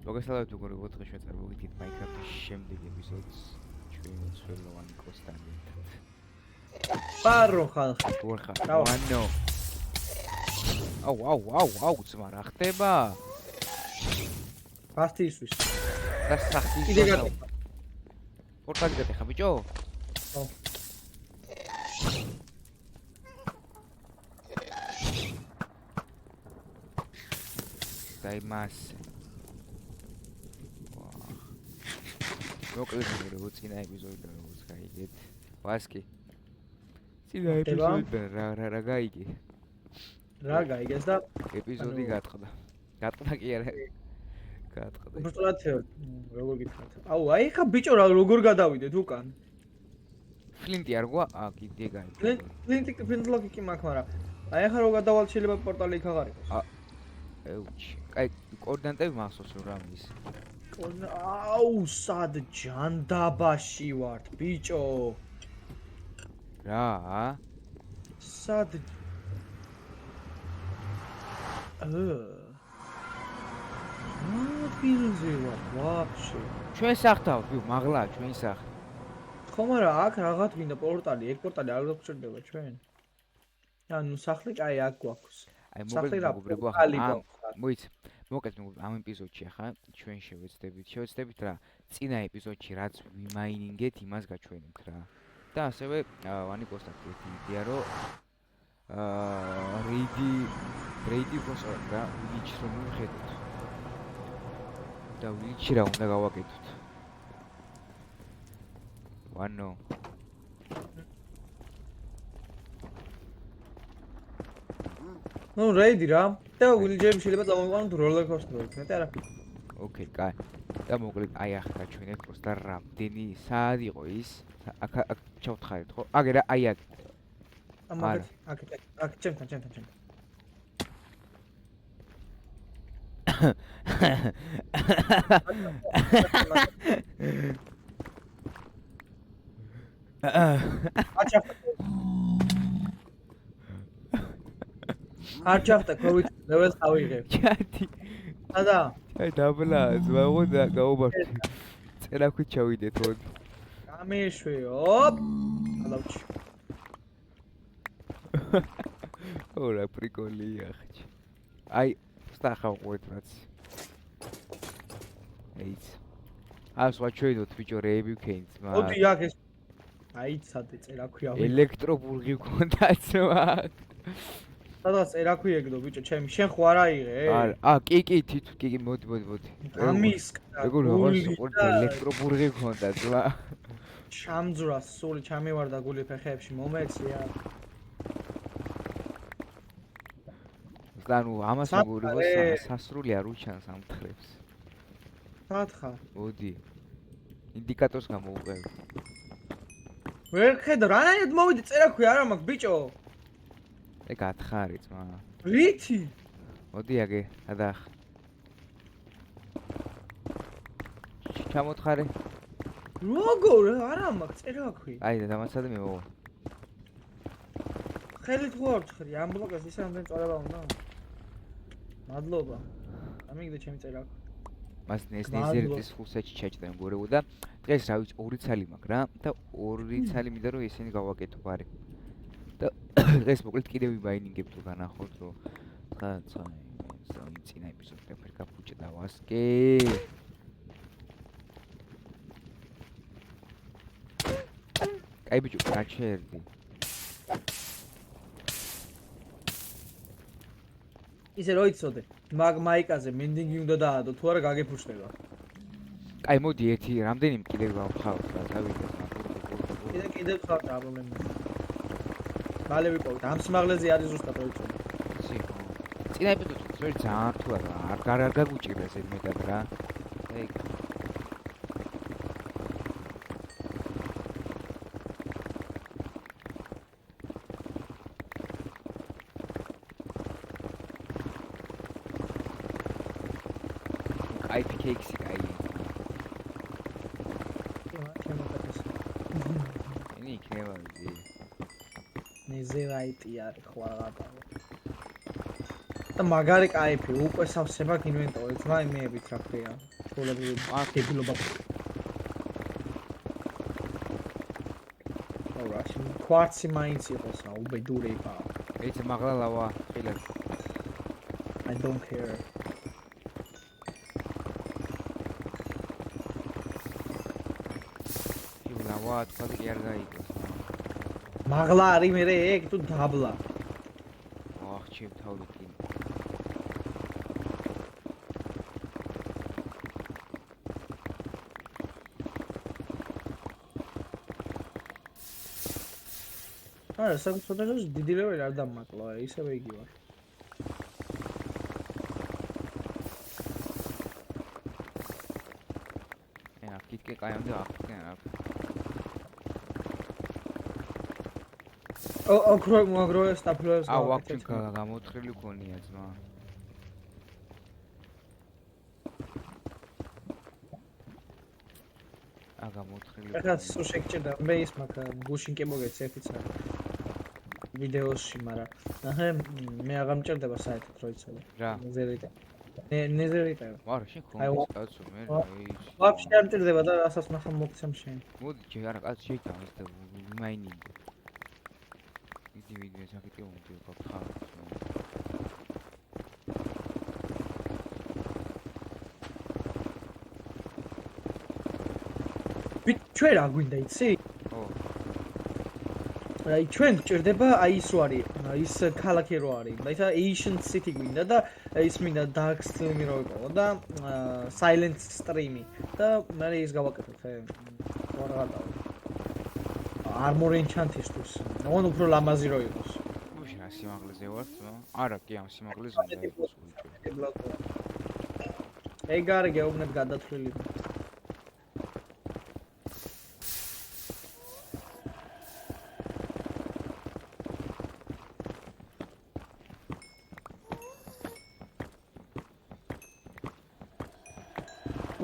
მოგესალმებით უგორი 4 ჩვენ წარმოვიდგით Minecraft-ის შემდეგ ეპიზოდს ჩვენ უცხოელოვანი კოსტანი. პარო ხალხი. გორხა. ვანო. აუ, ძმა რა ხდება? ფასტი ისვის. და სახი. კიდე გატეხა. პორტალი გატეხა ბიჭო? ხო. დაიმას. მოკლედ როგორ წინა ეპიზოდიდან როგორც გაიგეთ. ვასკი. წინა ეპიზოდიდან რა გაიგე? რა გაიგეს და ეპიზოდი გატყდა. გატყდა კი არა. გატყდა. უბრალოდ როგორ გითხრათ. აუ, აი ხა ბიჭო რა როგორ გადავიდეთ უკან? ფლინტი არ გვა? კიდე გაიგე. ფლინტლოკი კი მაქვს, მაგრამ აი ხა რო გადავალ შეიძლება პორტალი იქ აღარ იყოს. ეუჩი. კაი, კოორდინატები მახსოვს რა მის. აუ, სად ჯანდაბაში ვართ, ბიჭო? რა? სად? მოდიზე ვარ, ვაფშე. ჩვენ სახთავ, მაღლა ჩვენ სახლი. ხო, მაგრამ აქ რაღაც გინდა პორტალი, ეგ პორტალი არ გვჭირდება ჩვენ. ანუ სახლი კაი აქ გვაქვს. აი მოკლედ მოიცი. მოკლედ ამ ეპიზოდში ახლა ჩვენ შევეცდებით რა წინა ეპიზოდში რაც ვიმაინინგეთ იმას გაჩვენებთ რა. და ასევე ვანი პოსტაკი ერთი იდეა რომ რეიდი გოსწორ რა ვიჩ რომ ვხედოთ. და ვიჩ რა უნდა გავაკეთოთ. ვანო ნუ რეიდი რა. და ვილიჯები შეიძლება წამოვიყვანოთ როლერ კოსტერით, მეტი არა. ოკეი, კაი. და მოკლედ აი ახლა გაჩვენეთ პროსტა რამდენი საათ იყო ის? აქ ჩავთხარით ხო? აგერა აი აქ. აქ ჩემთან. არჩახტა კოვიდ ლეველს ავიღებ. ჩატი. სადა? აი დაბლა, ზვაო და გაუბართი. წერაქვით ჩავიდეთ ოდი. გამეშვი, ოპ. ალავჩი. ორა პრიკოლია ხჭი. აი, სტახავყვეთ რაც. ეიც. ას ვაჩვენოთ ბიჭო რეები ვქენით, მაგრამ მოდი აქ ეს. აი ცადე წერაქვი ავიღე. ელექტრობურგი გქონდაც რა. სადაც წერაქვი ეგდო ბიჭო, ჩემი შენ ხო არ აიღე? კი, კი, მოდი. გამისკდა. ეგ როგორ ელექტრობურგი გქონდა ძლა. ჩამძვრა სული ჩამივარდა გული ფეხებში მომეცია. ანუ ამას მოგურებო სასრული არ უჩანს ამ თხრებს. სათხა. მოდი. ინდიკატორს გამოვუყევ. ვერ ხედავ, რანაირად მოვიდი წერაქვი არა მაქვს ბიჭო. ეგ ათხარი ძმა. რითი? მოდი აგე, ადახ. ჩამოთხარე. როგორ არა მაქვს წერაქვი. აი და დამაცადე მე მოვა. ხელით ხო არ ვჭხრი, ამ ბლოკას ისე ამდენ წორება უნდა. მადლობა. ამიგდე ჩემი წერაქვი. მას ნეზერტის ხუსაჩი ჩაჭდა მგორებო და დღეს რა ვიცი 2 ცალი მაქვს რა და 2 ცალი მინდა რომ ესენი გავაკეთო ბარი. და დღეს მოკლედ კიდევ ვიმაინინგებ თუ განახოთ რომ ცა წინა ეპიზოდში ფერ გაფუჭდა ვასკი. კაი ბიჭო, რა ჩერდი? ისე რო იცოდე, მაიკაზე მინდინგი უნდა დაადო, თუ არა გაგეფუჭდება. კაი მოდი ერთი რამდენი კიდევ გავხავთ რა დავიდეთ. კიდე ხარ პრობლემა. მალე ვიპოვეთ. ამ სიმაღლეზე არის ზუსტად რო იცოდე. ისი ხო. წინა ეპიზოდში ვერ ძალიან თუ არ გაგუჭირდეს ეს მეტად რა. ეგ აი ფიქექსი კაი. ინი იქნება ზე. ნეზე რაიტი არის ხო რაღაცა. და მაგარი кайფი, უკვე სავსება ინვენტორი, ძმა იმეებით რა ქვია. ჩვეულებრივი დებილობა. ora, კვარცი მაინც იყოსა, უბედურება. ეცე მაღლა ლავა, ხილე. I don't care. ლავა თქვა კი არ გაიგოს. მაღლა არის მე ეგ თუ დაბლა. აх, ჩემ თავი კი. არა, საკუთრებას დიდი ლეველი არ დამაკლა, ისევე იგი ვარ. კიტკე კაიამდე ახკენ აქ. აგროეს სტაფლებს აუ, აქ გამოთხრილი ქონია ძმა. გამოთხრილი. ეხლა სულ შეგჭირდა მე ის მაგ გუშინ კი მოგეცი ერთი წელი. ვიდეოში, მაგრამ აჰა მე აღარ მჭირდება საერთოდ რო იცოდე. რა? ნეზერიტა. ნეზერიტა. არა, შენ ხომ კაცო მე აი. ვაფშე არ მჭირდება და რასაც ნახა მოგცემ შენ. მოდი, ჯერ არა კაც შეიტანოს და მაინინგი. იდი ვიდეო საკითხი უნდა გქხარ. ჩვენ რა გვინდა იცი? ო. აი ჩვენ გჭირდება აი ის რო არის, ის ქალაქი რო არის. და ისა Ancient City გვინდა და ის მინდა Dark Stream რო იყო და Silent Stream და მე ის გავაკეთებ ხე. ვარღადა. Armor Enchant-ისთვის. ანუ უფრო ლამაზი რო იყოს. უშენ სიმაღლეზე ვარ თქო. არა, კი ამ სიმაღლეზე უნდა იყოს უჭირო. ეგ არის გეუბნებ გადათვლილი.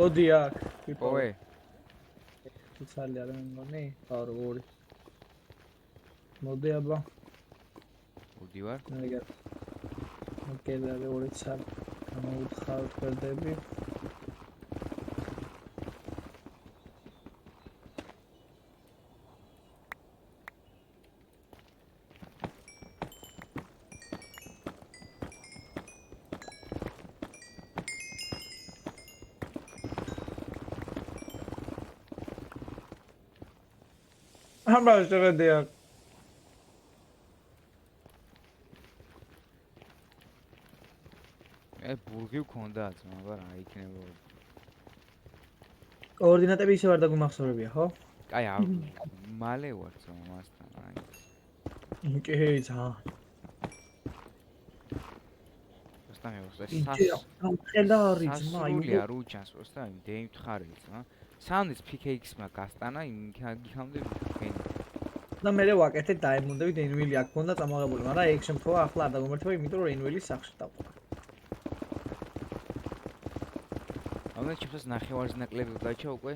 მოდი აქ, ოვე. ცალი არ მეგონი, არო ორი. მოდი აბა. მოდი ვარ. ოკეი, და ორი ცალი. გამოუთხავთ ფერდები. აბა შევედია. ბურგი ვქონდა ძმა, მაგრამ რა იქნება. კოორდინატები ისე ვარ დაგმახსოვრებია, ხო? აი, მალე ვარ ძმა მასთან, აი. კი, ძა. Просто ხედარი ძმა, აი არ უჩანს, просто დეიმთხარე ძმა. სანდის PKX-მა გასტანა, იქამდე ვქენი. და მე ვაკეთე დაემონდები დენვილი აქ მქონდა წამოღებული, მაგრამ ეგ შემთხვევა ახლა არ დაგომართება, იმიტომ რომ რენვილის სახში დავყვა. ამას ჩემს ნახევარს ნაკლები გაჩა უკვე.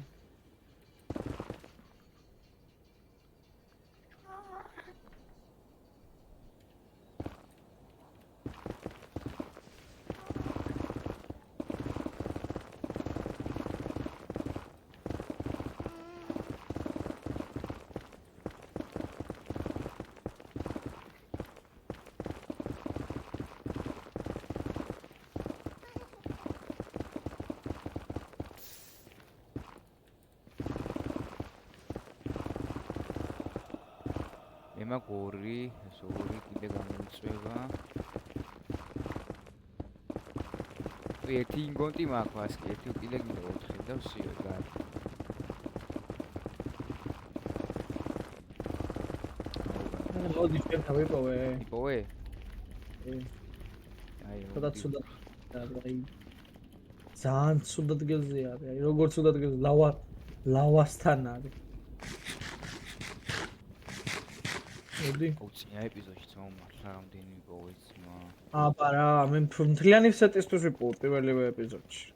მაგ ორი კიდე გამოიწვევა. ერთი ინგონტი მაქვს, ერთი კიდე კიდე 4 და ვსიო გარი. მოდი შენ თავიპოვე. იპოვე? აი, ცოტა ცუდად აი ძალიან ცუდად გელზე არის. აი როგორ ცუდად გელზე ლავასთან არის. მოდი. უცია ეპიზოდში წამომართლა რამდენი ვიპოვე ძმა. აბა რა, მე მთლიანი სეტისთვის ვიპოვე პირველივე ეპიზოდში.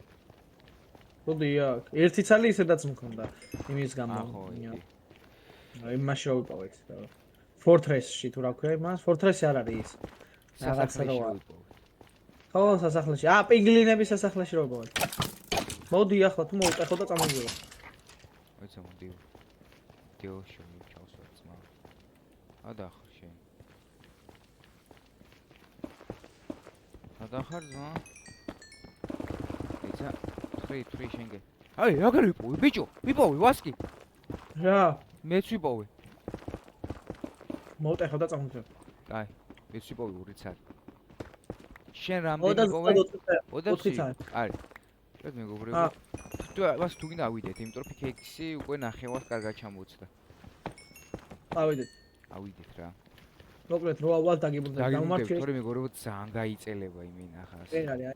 მოდი აქ. ერთი ცალი ისედაც მქონდა იმის გამო. აი მაშინ რა ვიპოვეთ რა. Fortress-ში თუ რა ქვია იმას? Fortress-ი არ არის ის. რაღაცა რა. ხო, სასახლეში. პინგლინების სასახლეში რო მოვა. მოდი ახლა თუ მოვუტეხო და წამოვიდო. მოიცა მოდი. დიოშო ჩავსვათ ძმა. ადახარ შენ. ადახარ ძმა. ეცა 3 შენ გე. აი, აგერ ვიპოვე ბიჭო, ვიპოვე ვასკი. რა, მეც ვიპოვე. მოვუტეხო და წამოვიდო. აი, მეც ვიპოვე 2 ცალი. შენ რამდენი ვიპოვე? 4 წელი. არის. ეს მეგობრებო. თუ მას თუ გინდა ავიდეთ, იმიტომ რომ PKX-ი უკვე ნახევარს კარგად ჩამოუცდა. ავიდეთ. ავიდეთ რა. მოკლედ რო ავალ დაგიბრუნდეთ. გამომართვე. თორე მეგობრებო ძალიან გაიწელება იმენ ახას. ეს არის.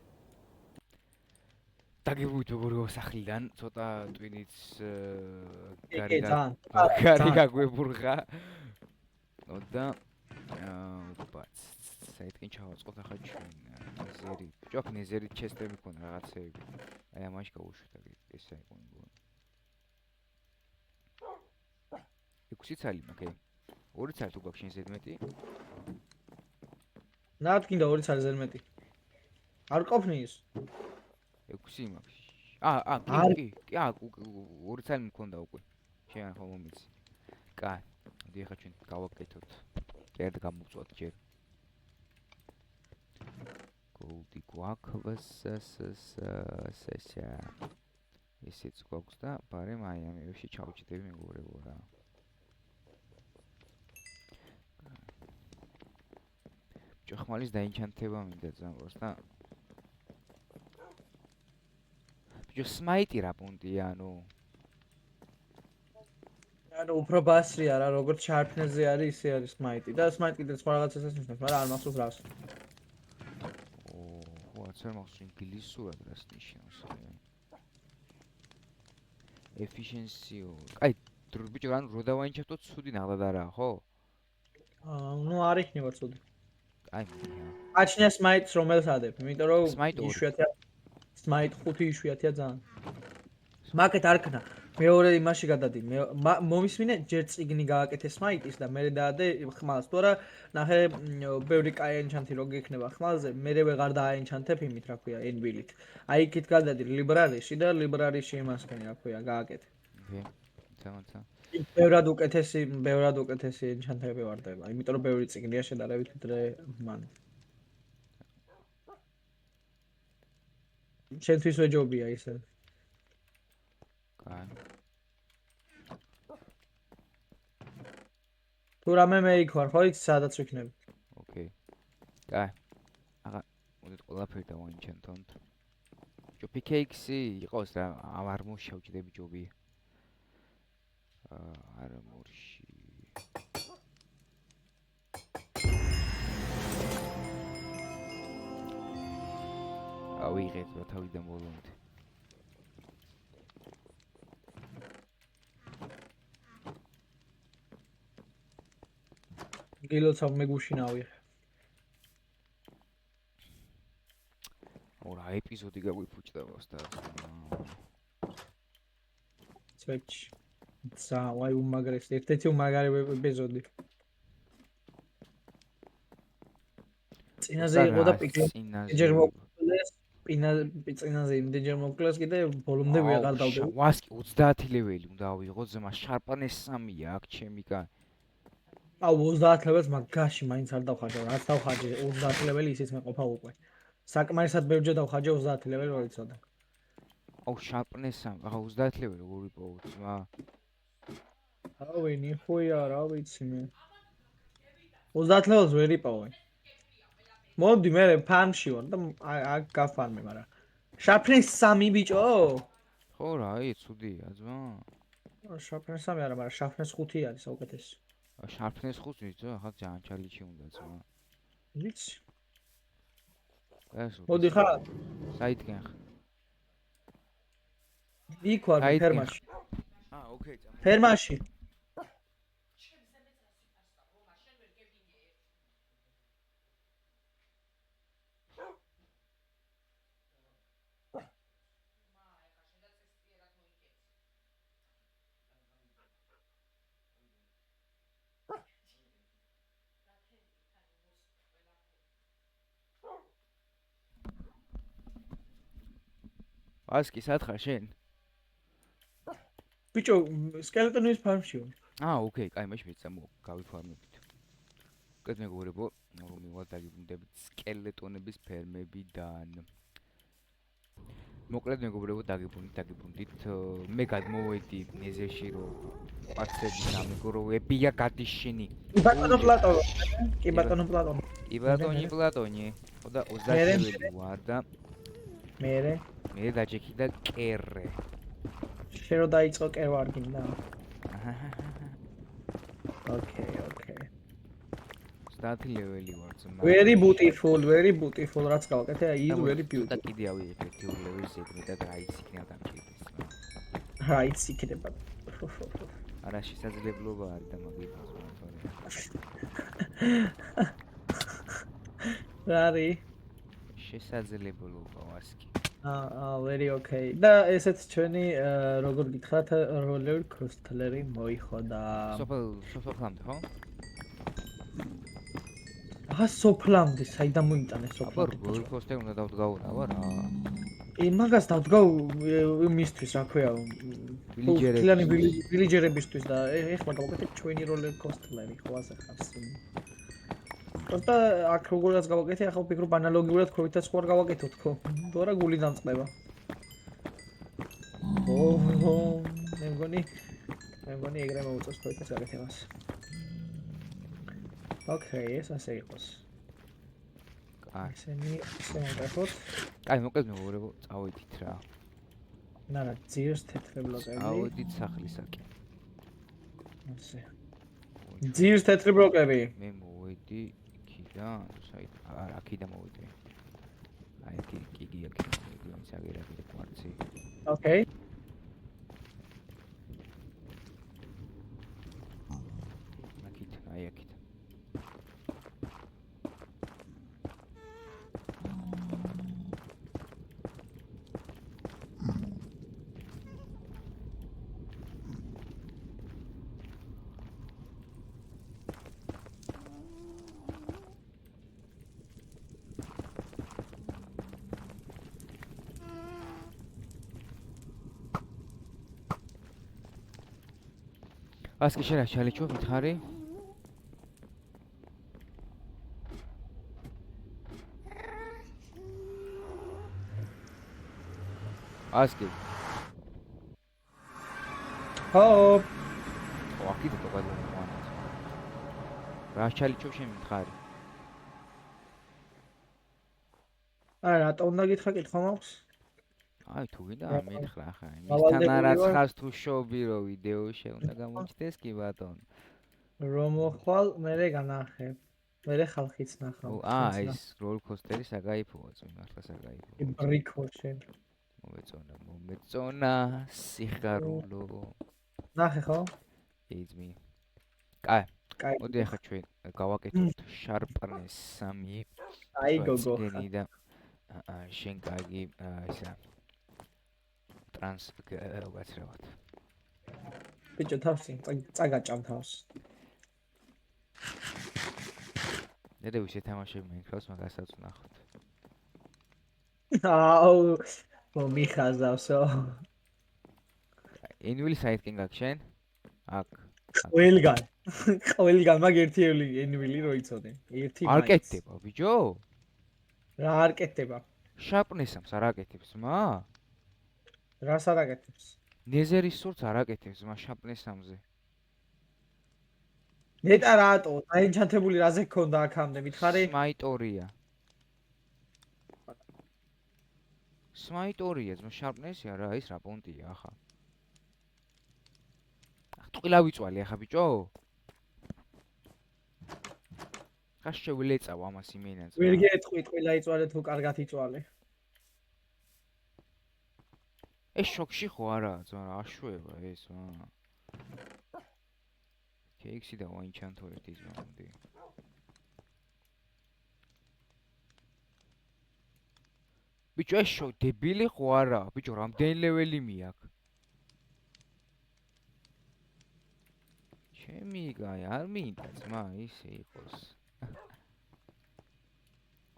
დაგიბრუნდით მეგობრებო სახლიდან, ცოტა ტვინიც კი, ძალიან. გარი გაგვებურღა. და ბაც საერთოდ ჩავაწყოთ ახლა ჩვენ ნეზერი. ჯოქ ნეზერი ჩესტები ქონა რაღაცეები. აი ამაში გავუშვით ესე იყო მგონი. 6 ცალი მაგე. 2 ცალი თუ გაქვს შენ ზედმეტი? ნათ გინდა 2 ცალი ზედმეტი. არ ყოფნი ის? 6 მაქვს. კი, 2 ცალი მქონდა უკვე. შენ ახლა მომიცი. კაი, მოდი ახლა ჩვენ გავაკეთოთ. კერდ გამოვწვათ ჯერ. გოლდი გვაქვს ესეა. ესეც გვაქვს და ბარემ აი ამებში ჩავჭდები მეგობრებო რა. ჭოხმალის დაინჩანთება მინდა ზამბოს და ბიჭო სმაიტი რა პუნქტია ანუ უფრო ბასრია რა, როგორც შარპნეზე არის, ისე არის სმაიტი და სმაიტი კიდე სხვა რაღაცას ნიშნავს, მაგრამ არ მახსოვს რას. ხო, არ მახსოვს ინგლისურად რას ნიშნავს. efficiency. აი, ბიჭო, ანუ რო დავაინჩათო ცუდი ნაღდად არაა, ხო? ნუ არ იქნება ცუდი. აი, აჩნია სმაიტს რომელს ადებ, იმიტომ რომ სმაიტ 2. იშვიათია. სმაიტ 5 იშვიათია ძალიან. მაგეთ არ ქნა. მეორე იმაში გადადი. მომისმინე ჯერ წიგნი გააკეთე სმაიტის და მე დაადე ხმალს. თუ არა ნახე ბევრი კაი ენჩანთი რო გექნება ხმალზე, მე ვეღარ დააენჩანთებ იმით, რა ქვია, ენვილით. აი იქით გადადი ლიბრარიში და ლიბრარიში იმასქენი, რა ქვია, გააკეთე. თამაცა. ბევრად უკეთესი ენჩანთები ვარდება, იმიტომ რომ ბევრი წიგნია შედარებით ვიდრე მან. შენთვის ვეჯობია ისე. კაი. თუ რამე მე იქ ვარ, ხო იცი სადაც ვიქნები. ოკეი. კაი. აღა მოდით ყველაფერი დავაინჩანთოთ. ბიჭო PKX-ი იყოს რა, არ მოშავჭდები ჯობია. არამორში. ავიღეთ რა თავიდან ბოლომდე. გილოცავ მე გუშინავი. ორა ეპიზოდი გაგვიფუჭდა ვასთან. წვეჩი. ვაი უმაგრეს, ერთ-ერთი უმაგარი ეპიზოდი. წინაზე იყო და ჯერ მოკლეს, წინაზე იმდენჯერ მოკლეს კიდე ბოლომდე ვეღარ დავდები. ვასკი 30 ლეველი უნდა ავიღო ზემა შარპანეს 3-ია აქ ჩემი კაი. 30 ლეველს მაგაში მაინც არ დავხარჯე, რაც დავხარჯე 30 ლეველი ისიც მეყოფა უკვე. საკმარისად ბევრჯერ დავხარჯე 30 ლეველი რო იცოდა. შარპანეს 3, ახლა 30 ლეველი როგორ ვიპოვოთ ზმა? ავი ნიხუია რა ვიცი მე. 30 ლეველს ვერ იპოვე. მოდი მე ფარმში ვარ და აქ გაფარმე, მაგრამ შარპნეს 3 ბიჭო? ხო რა, აი ცუდია ზმა. შარპნეს 3 არა, მაგრამ შარპნეს 5 არის საუკეთესი. შარპნეს 5 ვიცი, ახლა ძალიან ჩალიჩი უნდა ზმა. ვიცი. ეს მოდი ხარ? საითგან ხარ? იქ ვარ ფერმაში. ოკეი, ფერმაში. ასკი სათხარ შენ? ბიჭო, სკელეტონის ფარმშიო. ოკეი, კაი, მაშინ მეც გავიფარმებით. უკეთ მეგობრებო, რომ მივალ დაგიბრუნდებით სკელეტონების ფერმებიდან. მოკლედ მეგობრებო, დაგიბრუნდით. მე გადმოვედი ეზერში, რომ პარცების ამიგროვებია გადიშინი. ბატონო პლატონო. კი ბატონო პლატონო. კი პლატონი. ხოდა 30 ლეველი ვარ და მე დაჭექი და კერე. შენ რო დაიწყო კერო არ გინდა. ოკეი. 30 ლეველი ვარ ძმა. Very beautiful, რაც გავაკეთე, is very beautiful. და კიდე ავიღე 1 ლეველზე მეტად რაიც იქნება დამჭირდეს. რაიც იქნება. არა შესაძლებლობა არის და მაგითაც ვარ. რარი? შესაძლებლობა ვასკი. very okay. და ესეც ჩვენი როგორ გითხრათ roller coaster-ი მოიხოდა. სოფლამდე ხო? სოფლამდე, საიდან მოიტანე სოფლამდე? აბა roller coaster უნდა დავდგაურავა რა. მაგას დავდგავ მისთვის, რა ქვია, ვილიჯერებისთვის და ეხლა გავაკეთე ჩვენი roller coaster-ი, ხო ასე ხავს. და აქ როგორაც გავაკეთე, ახლა ვფიქრობ ანალოგიურად ქროვითაც ხوار გავაკეთოთ ხო? თუ არა გული დამწყება. მე მგონი ეგრე მოუწევს ქროვითაც გაკეთებას. ოკეი, ეს ასე იყოს. ესენი შემოვიდეთ. კაი, მოკლედ მეგობრებო, წავედით რა. რა, ძირს თეთრ ბლოკები. წავედით სახლისაკენ. ასე. ძირს თეთრ ბლოკები. მე მოვედი იქიდან, არა, აქიდან მოვედი. აი, კი, აქედან საგერაკი და კვარცი. ოკეი. აქედან. ასკი შენ რა ჩალიჩო მითხარი? ასკი. აქედან და გადავიყვანოთ. რა ჩალიჩო შენ მითხარი? რატო უნდა გითხრა კითხვა მაქვს? აი თუ გინდა მითხრა ხა მისთან არაცხავს თუ შობი რო ვიდეოში უნდა გამოჩნდეს კი ბატონო რომ მოხვალ მე განახე მე ხალხიც ნახავ ეს როლ კოსტერი საგაიფოა მართლა საგაიფოა ბრიკო შენ მომეწონა სიხარულო ნახე ხო ეძმი კაი მოდი ახლა ჩვენ გავაკეთოთ შარპნეს 3 აი გოგო და შენ კარგი ისა ტრანს ვაცრავად. ბიჭო თავში წაგაჭამ თავს. ნედა ვისეთამაშებ Minecraft-ს მაგასაც ვნახოთ. მომიხაზავსო. ენვილი საერთკენ გაგშენ? აქ. ყველგან მაგ ერთი ენვილი რო იცოდე. ერთი არ კეთდება ბიჭო? რა არ კეთდება? შაპნესამს არ აკეთებს მა? რას არ აკეთებს? ნეზერის სურს არ აკეთებს მა შაპნესამზე. ნეტა რატო? დაენჩანთებული რაზე გქონდა აქამდე მითხარი? სმაიტორია. სმაიტორია ძმა შაპნესია რა ის რა პონტია ახლა. ტყილა ვიწვალი ახლა ბიჭო? ხა შევილეწავ ამას იმენაც. ვერ გეტყვი ტყილა იწვალე თუ კარგად იწვალე. ეს შოქში ხო არა ძმა აშვება ეს კეიქსი და ვაინჩანთორეთ ის მომდი ბიჭო ეს შო დებილი ხო არა ბიჭო რამდენი ლეველი მიაქვს ჩემი გაი არ მინდა ძმა ისე იყოს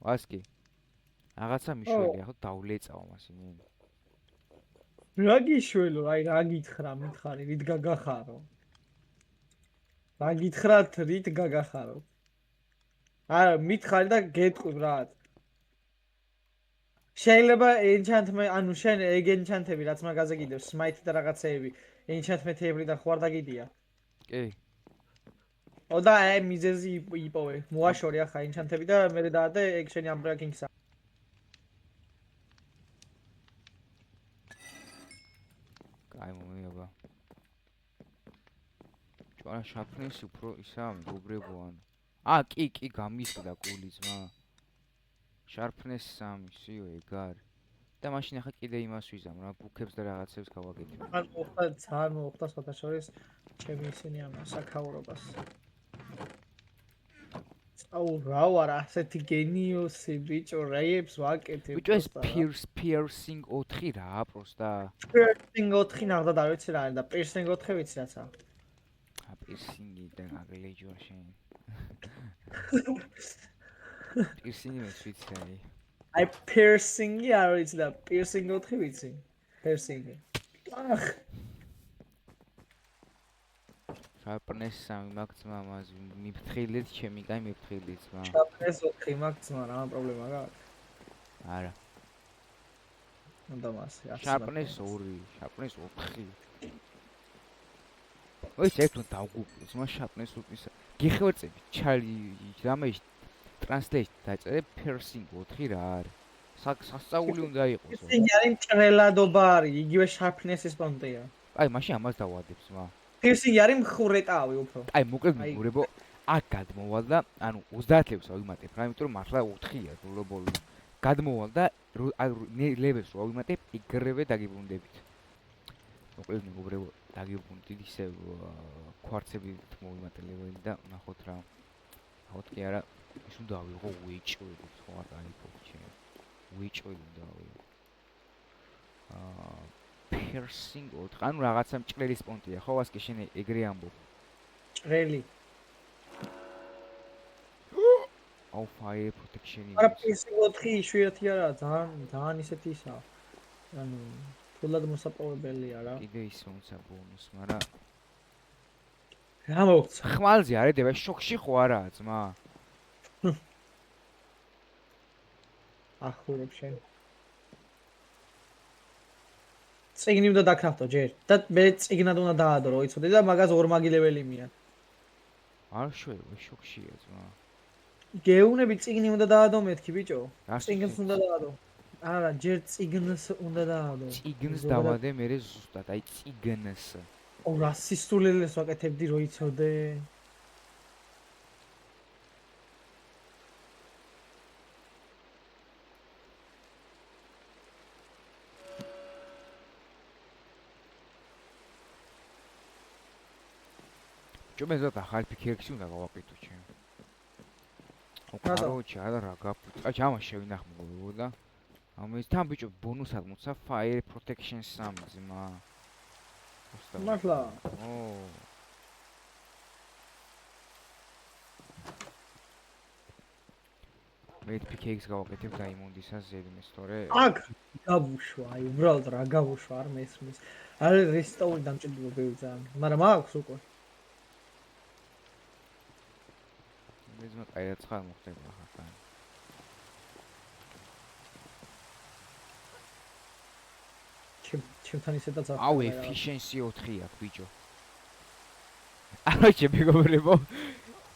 ვასკი რაღაცა მიშველი ახლა დავლეწავ მას იმენ რა გიშველო, აი რა გითხრა, მითხარი, რით გაგახარო? რა გითხრათ, რით გაგახარო? არა, მითხარი და გეტყვი რა. შეიძლება enchantment, ანუ შენ ეგ enchantები, რაც მაგაზე გიდევს, smite და რაღაცეები, enchantment-ებიდან ხوار დაგიდია. კი. ოდა აი მიზეზი იპოვე. მოაშორე ახლა enchantები და მე დაადე ეგ შენი unbreaking-სა. კაი მომიობა. ჭვარა შაფნეს უფრო ისა მეგობრებო ან. კი, გამისდა კული ძმა. შარფნეს 3, სიო ეგარ. და მაშინ ახლა კიდე იმას ვიზამ რა, ბუქებს და რაღაცებს გავაკეთებ. ან მოხდა, ძალიან მოხდა სხვადასხვის ჩემი ისინი ამ საკაურობას. აუ რა ვარ, ასეთი გენიოსი ბიჭო, რაებს ვაკეთებ. ბიჭო ეს piercing 4 რა, პროსტა. piercing 4 ნახდა და ვიცი რა არის და piercing 4 ვიცი რაცა. piercing-ი და აგლეჯორ შენ. piercing-ი მეც ვიცი აი. აი piercing-ი არ ვიცი და piercing 4 ვიცი. piercing-ი. ახ შარპნეს 3 მაგცმა მას მიფრთხილეთ ჩემი კაი მიფრთხილეთ ძმა. შარპნეს 4 მაგცმა რა პრობლემა გაქვს? არა. უნდა მასე. შარპნეს 2, შარპნეს 4. ой, ერთო დავგუპლო, ძმა შარპნეს 4-ისა. გიხევერწები, ჩალი რამე translate დაწერე piercing 4 რა არის. სასწაული უნდა იყოს. piercing არის მჭრელადობა არის, იგივე შარპნესის პონტია. აი, მაშინ ამას დავადებ ძმა. piercing არის მხრეტავი უფრო. აი, მოკლედ მეგობრებო, აქ გადმოვალ და ანუ 30 ლევს ავიმატებ რა, იმიტომ რომ მართლა 4-ია ბოლო. გადმოვალ და ლეველს რო ავიმატებ, იგრევე დაგიბრუნდებით. მოკლედ მეგობრებო, დაგიბრუნდით ისე კვარცებით მოვიმატე ლეველი და ნახოთ რა. ნახოთ კი არა, ის უნდა ავიღო უეჭველი, ხო არ გაიგო ჩემ. უეჭველი უნდა ავიღო. piercing 4, ანუ რაღაცა მჭრელის პონტია, ხო, ასკი შენ ეგრე ამბობ. მჭრელი. აუ fire protection-ი. არა piercing 4 იშვიათი არა, ძალიან ისეთი ისაა. ანუ თულად მოსაპოვებელია რა. კიდე ის მომცა ბონუს, მაგრამ რა მოგცა? ხმალზე არედება, შოქში ხო არაა, ძმა? ახურებ შენ. წიგნი უნდა დაკრაფტო ჯერ და მე წიგნად უნდა დაადო რო იცოდე და მაგას ორ მაგილებელი მიან. არ შვერე, შოქშია, ძმა. გეუნები წიგნი უნდა დაადო მეთქი ბიჭო. რას წიგნს უნდა დაადო. არა, ჯერ წიგნს უნდა დაადო. წიგნს დავადე მე ზუსტად, აი წიგნს. ო რა სისულელეს ვაკეთებდი რო იცოდე. ჯობენ ზოთა ახალი ფიქერში უნდა გავაკეთო ჩემ. ოკაროჩი, არა რა გაფუჭ. აი ჯამა შევინახმო და ამის თან ბიჭო ბონუსად მოცა fire protection 3 ძმა. მართლა. ო. მე ფიქერს გავაკეთებ დაიმონდისას ზედმეს, თორე აქ გავუშვა, აი უბრალოდ რა გავუშვა არ მესმის. არა რესტაური დამჭირდება ბევრი ძალიან, მაგრამ აქვს უკვე. მეზმა კაი რაცხა მოხდება ხა. ჩემთან ისედაც აქვს. აუ efficiency 4 აქვს ბიჭო. აჩე მეგობრებო,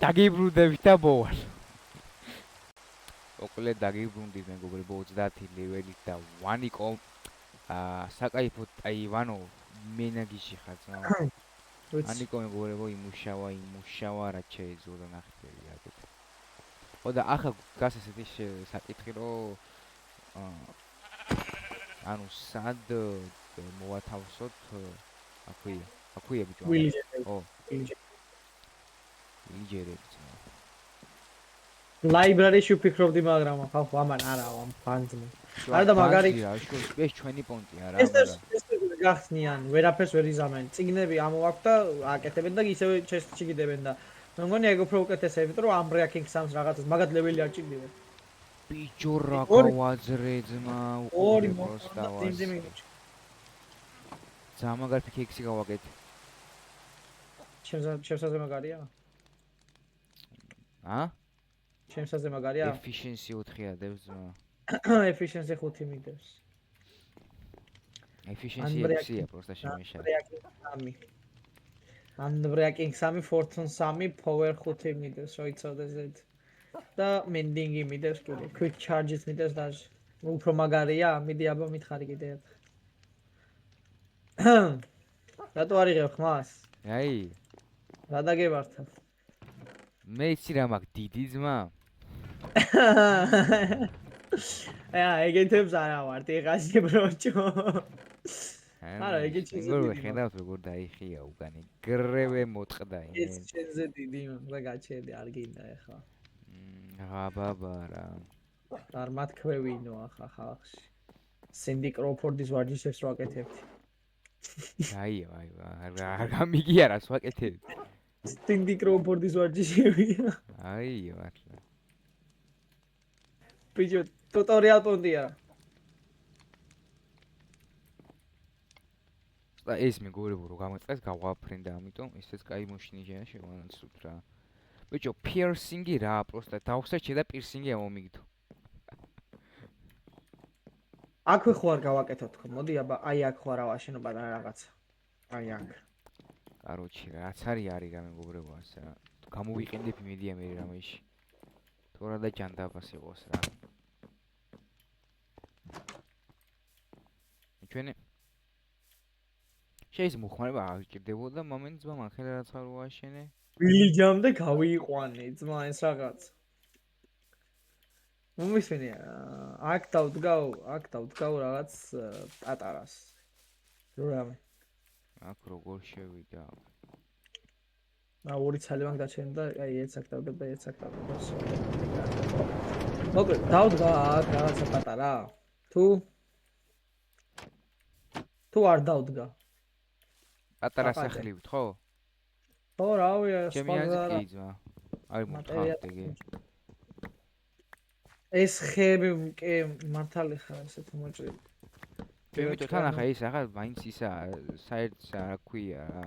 დაგიბრუნდებით და მოვალ. ოკლე დაგიბრუნდით მეგობრებო 30 ლეველით და ვანიკო საკაიფო აივანო მენაგიში ხარ ძმა. ანიკო მეგობრებო იმუშავა რა შეიძლება ნახტები აკეთ. ოდა ახლა გას ესეთი საკითხი რომ ანუ სად მოვათავსოთ აქვია ბიჭო. ო ვიჯერებს. ლაიბრარიში ვფიქრობდი, მაგრამ ხალხო ამან არა ამ ბანძმე. არა და მაგარი ეს ჩვენი პონტია რა. ეს გახსნიან, ვერაფერს ვერ იზამენ. წიგნები ამოვაქვთ და აკეთებენ და ისევ ჩესტში გიდებენ და მე მგონი ეგ უფრო უკეთესია, იმიტომ რომ unbreaking 3-ს რაღაცას მაგათ ლეველი არ ჭირდება. ბიჭო რა გავაძრე ძმა, ორი პროსტა მოხდა. ძალიან მაგარი ფიქექსი გავაკეთე. ჩემსაზე მაგარია? ჩემსაზე მაგარია? Efficiency 4 ადევს ძმა. Efficiency 5 მიდევს. Efficiency 6-ია პროსტა შემეშალა. Unbreaking 3, Fortune 3, Power 5 მიდევს, როიცოდე ზედ. და Mending-ი მიდევს კიდე, Quick Charge-იც მიდევს და უფრო მაგარია, მიდი აბა მითხარი კიდე ერთხელ. რატო არ იღებ ხმას? აი. რა დაგებართა? მე იცი რა მაგ დიდი ძმა. ეგეთებს არა ვარ, იღაში ბროჭო. არა, ეგეც შეიძლება. როგორ ხედავთ როგორ დაიხია უკანი. გრევე მოტყდა იმენ. ეს შენზე დიდი და გაჩერდი არ გინდა ეხლა. ბაბარა. არ მათქვევინო ახლა ხალხში. Cindy Crawford-ის ვარჯიშებს ვაკეთებთ. აი, არ გამიგია რას ვაკეთებთ. Cindy Crawford-ის ვარჯიშებია. აი, მართლა. ბიჭო, ტუტორიალ პონდია. და ეს მეგობრებო რო გამოწყეს გავაფრინდა, ამიტომ ესეც კაი მოშინიჟეა შევანაცვლოთ რა. ბიჭო, piercing-ი რა, პროსტა დავხსეჭე და piercing-ი ამომიგდო. აქვე ხო არ გავაკეთოთ ხო? მოდი აბა, აი აქ ხო არა ვაშენობა და რაღაცა. აი აქ. კაროჩი, რაც არის რა მეგობრებო ასე რა. გამოვიყენდებ იმედია მე რამეში. თორა და ჯანდაბას იყოს რა. ჩვენი შეიძლება მოხმარება არ გჭირდებოდა მომენტ ძმა მანხელა რაც არ ვაშენე. ვილიჯამდე გავიყვანე ძმა ეს რაღაც. მომისმენი, აქ დავდგავ რაღაც პატარას. რამე. აქ როგორ შევიდა? ორი ცალი მაგ დაჩენდა და აი ეს აქ დავდგა და ეს აქ დავდგა. მოკლედ, დავდგა აქ რაღაცა პატარა. თუ არ დავდგა. პატარა სახლივით, ხო? ხო, რავი, ჩემი აზრით კი ძმა. აი მოთხართ ეგე. ეს ხეები კი მართალი ხარ ესეთ მოჭრილი. ჩემი თან ახლა ის ახლა მაინც ისა საერთო რა ქვია რა.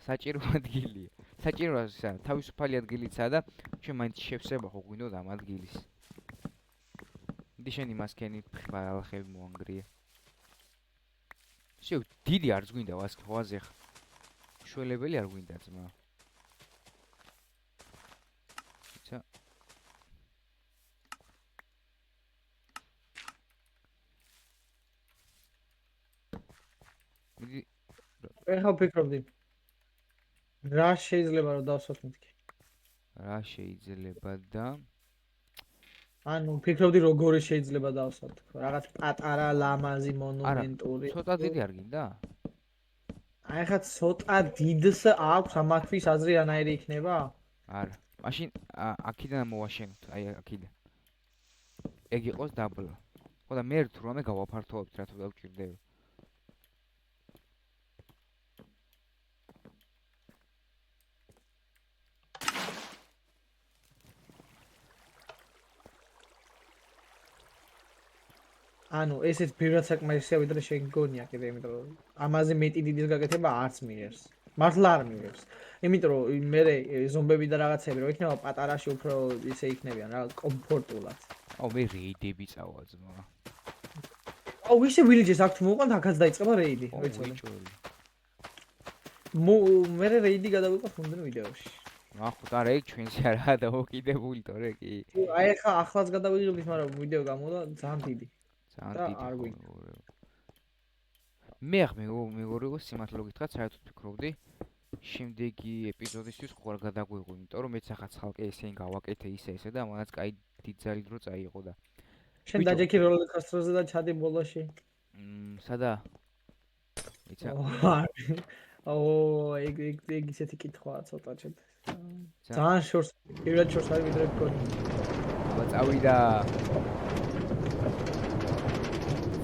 საჭირო ადგილია. საჭირო ისა თავისუფალი ადგილიცაა და ჩვენ მაინც შევსება ხო გვინდოდ ამ ადგილის. დი შენი მასკენი ხალხები მოანგრია. შევ დიდი არც გვინდა ვაზე ხა. შველებელი არ გვინდა ძმა. ცა მიდი ეხლა ვფიქრობდი. რა შეიძლება რომ დავსვათ მეთქი? რა შეიძლება და ანუ ვფიქრობდი როგორი შეიძლება დავსვათ. რაღაც პატარა ლამაზი მონუმენტური. ცოტა დიდი არ გინდა? აი ხა ცოტა დიდს აქვს ამათვის აზრი რანაირი იქნება? არა. მაშინ აქიდან მოვაშენოთ, აი აქიდან. ეგ იყოს დაბლა. ხო და მე თუ რამე გავაფართოვებთ რა თუ დაგჭირდება. ანუ ესეც ბევრად საკმარისია ვიდრე შეგგონია კიდე, იმიტომ რომ ამაზე მეტი დიდის გაკეთება არც მიიღებს. მართლა არ მიიღებს. იმიტომ რომ მე ზომბები და რაღაცები რო იქნება პატარაში უფრო ისე იქნებიან რა კომფორტულად. აუ მე რეიდები წავა ძმა. აუ ისე ვილიჯეს აქ თუ მოვყვანთ აქაც დაიწყება რეიდი, ვიცოდი. მე რეიდი გადავიყავ თუნდენ ვიდეოში. ნახოთ არა ეგ ჩვენში არა დაუკიდებული თორე კი. აი ხა ახლაც გადავიღებთ, მაგრამ ვიდეო გამოდა ძალიან დიდი. ძალიან დიდი. მე მეგობრებო სიმართლე გითხრათ, საერთოდ ვფიქრობდი შემდეგი ეპიზოდისთვის ხო არ გადაგვიღო, იმიტომ რომ მეც ახაც ხალხი ესენი გავაკეთე ისე და მანაც კაი დიდძალი დრო წაიღო და შენ დაჯექი როლერ კოსტერზე და ჩადი ბოლოში. სადა? იცი? აუ ეგ ისეთი კითხვაა ცოტა ჩემთვის. ძალიან შორს, პირველად შორს არის ვიდრე გქონი. აბა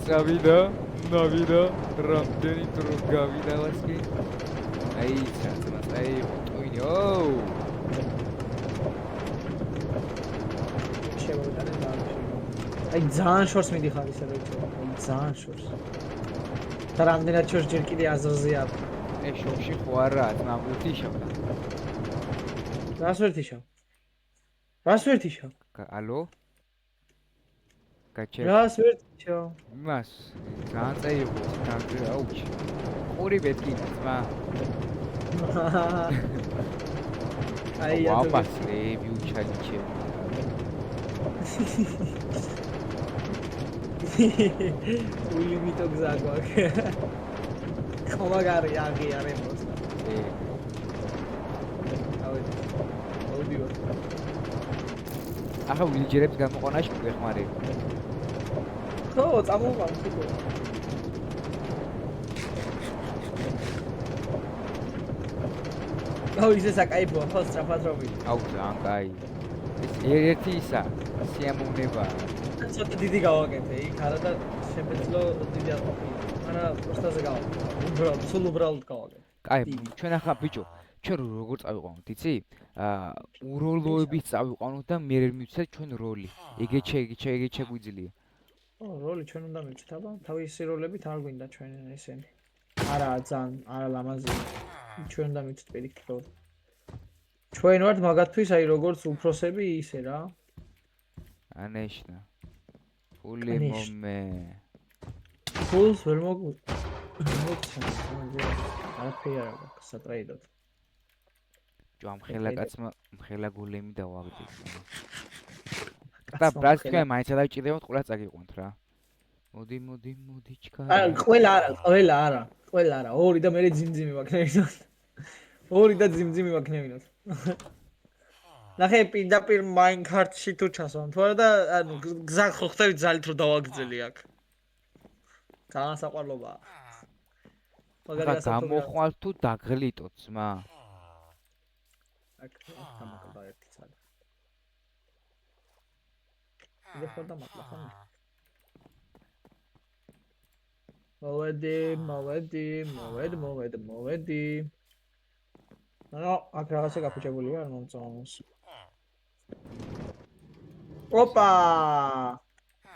წავიდა, ნავიდა, რამდენი დრო გავიდა ვასკი. აი ჩაცმას, აი ტუინი, ოუ. აი ძალიან შორს მიდიხარ ისე რომ ძალიან შორს. და რამდენად შორს ჯერ კიდე აზრზე არ. შოქში ხო არა, ძმა ვერთიშავ და. რას ვერთიშავ? რას ვერთიშავ? ალო? გაჩერდა. რას ვერთიშავ? იმას, ძალიან წაიღო, თანდე აუჩი. ყური ბეთკინა, ძმა. აი ამას ლები უჩალიჩე. ულიმიტო გზა გვაქვს. ხომაგარი აღიარე მოსა. აუდიო. ახლა ვილიჯერებს გამოყვანაში მოგეხმარე. ხო, წამოვყავ თვითონ. აუ ისე საკაიფოა, ხო, სწრაფად რომ ვიდე. აუ ძალიან კაი. ეს ერთი ისა სიამოვნება. ცოტა დიდი გავაკეთე იქ არა და შემეძლო დიდი აყოფი. არა, პროსტაზე გავაკეთე. სულ უბრალოდ გავაკეთე. კაი, ჩვენ ახლა ბიჭო, ჩვენ როგორ წავიყვანოთ, იცი? უროლოებით წავიყვანოთ და მე მივცეთ ჩვენ როლი. ეგეჩ შეგვიძლია. ო, როლი ჩვენ უნდა მივცეთ, აბა, თავისი როლებით არ გვინდა ჩვენ ესენი. არა, ძალიან, არა ლამაზია. ჩვენ უნდა მივცეთ პირიქით როლი. ჩვენ ვართ მაგათთვის, აი როგორც უფროსები ისე რა. ანეშნა. ფული მომე. ფულს ვერ მოგცემ, არაფერი არ აქვს სატრეიდოდ. ჯო ამხელა კაცმა მხელა გულემი დავაგდე. და ბრაც თქვენ მაინც დავჭირდებოდ ყურაც წაგიყვანთ რა. მოდი ჩქარა. არა, ყველა არა. ორი და მე ძიმძიმი ვაქნევინოთ. ორი და ძიმძიმი ვაქნევინოთ. ნახე პირდაპირ მაინკრაფტში თუ ჩასვამ თუ არა და ანუ გზა ხო ხვდებით ძალით რომ დავაგრძელი აქ. ძალიან საყვარლობაა. მაგარი გამოხვალ თუ დაგღლიტოთ ძმა. აქ გამაკდა ერთი ცალი. მე ხო და მოკლა ხომ. მოვედი. ნუ აქ რაღაცა გაფუჭებულია არ მომწონს. ოპა!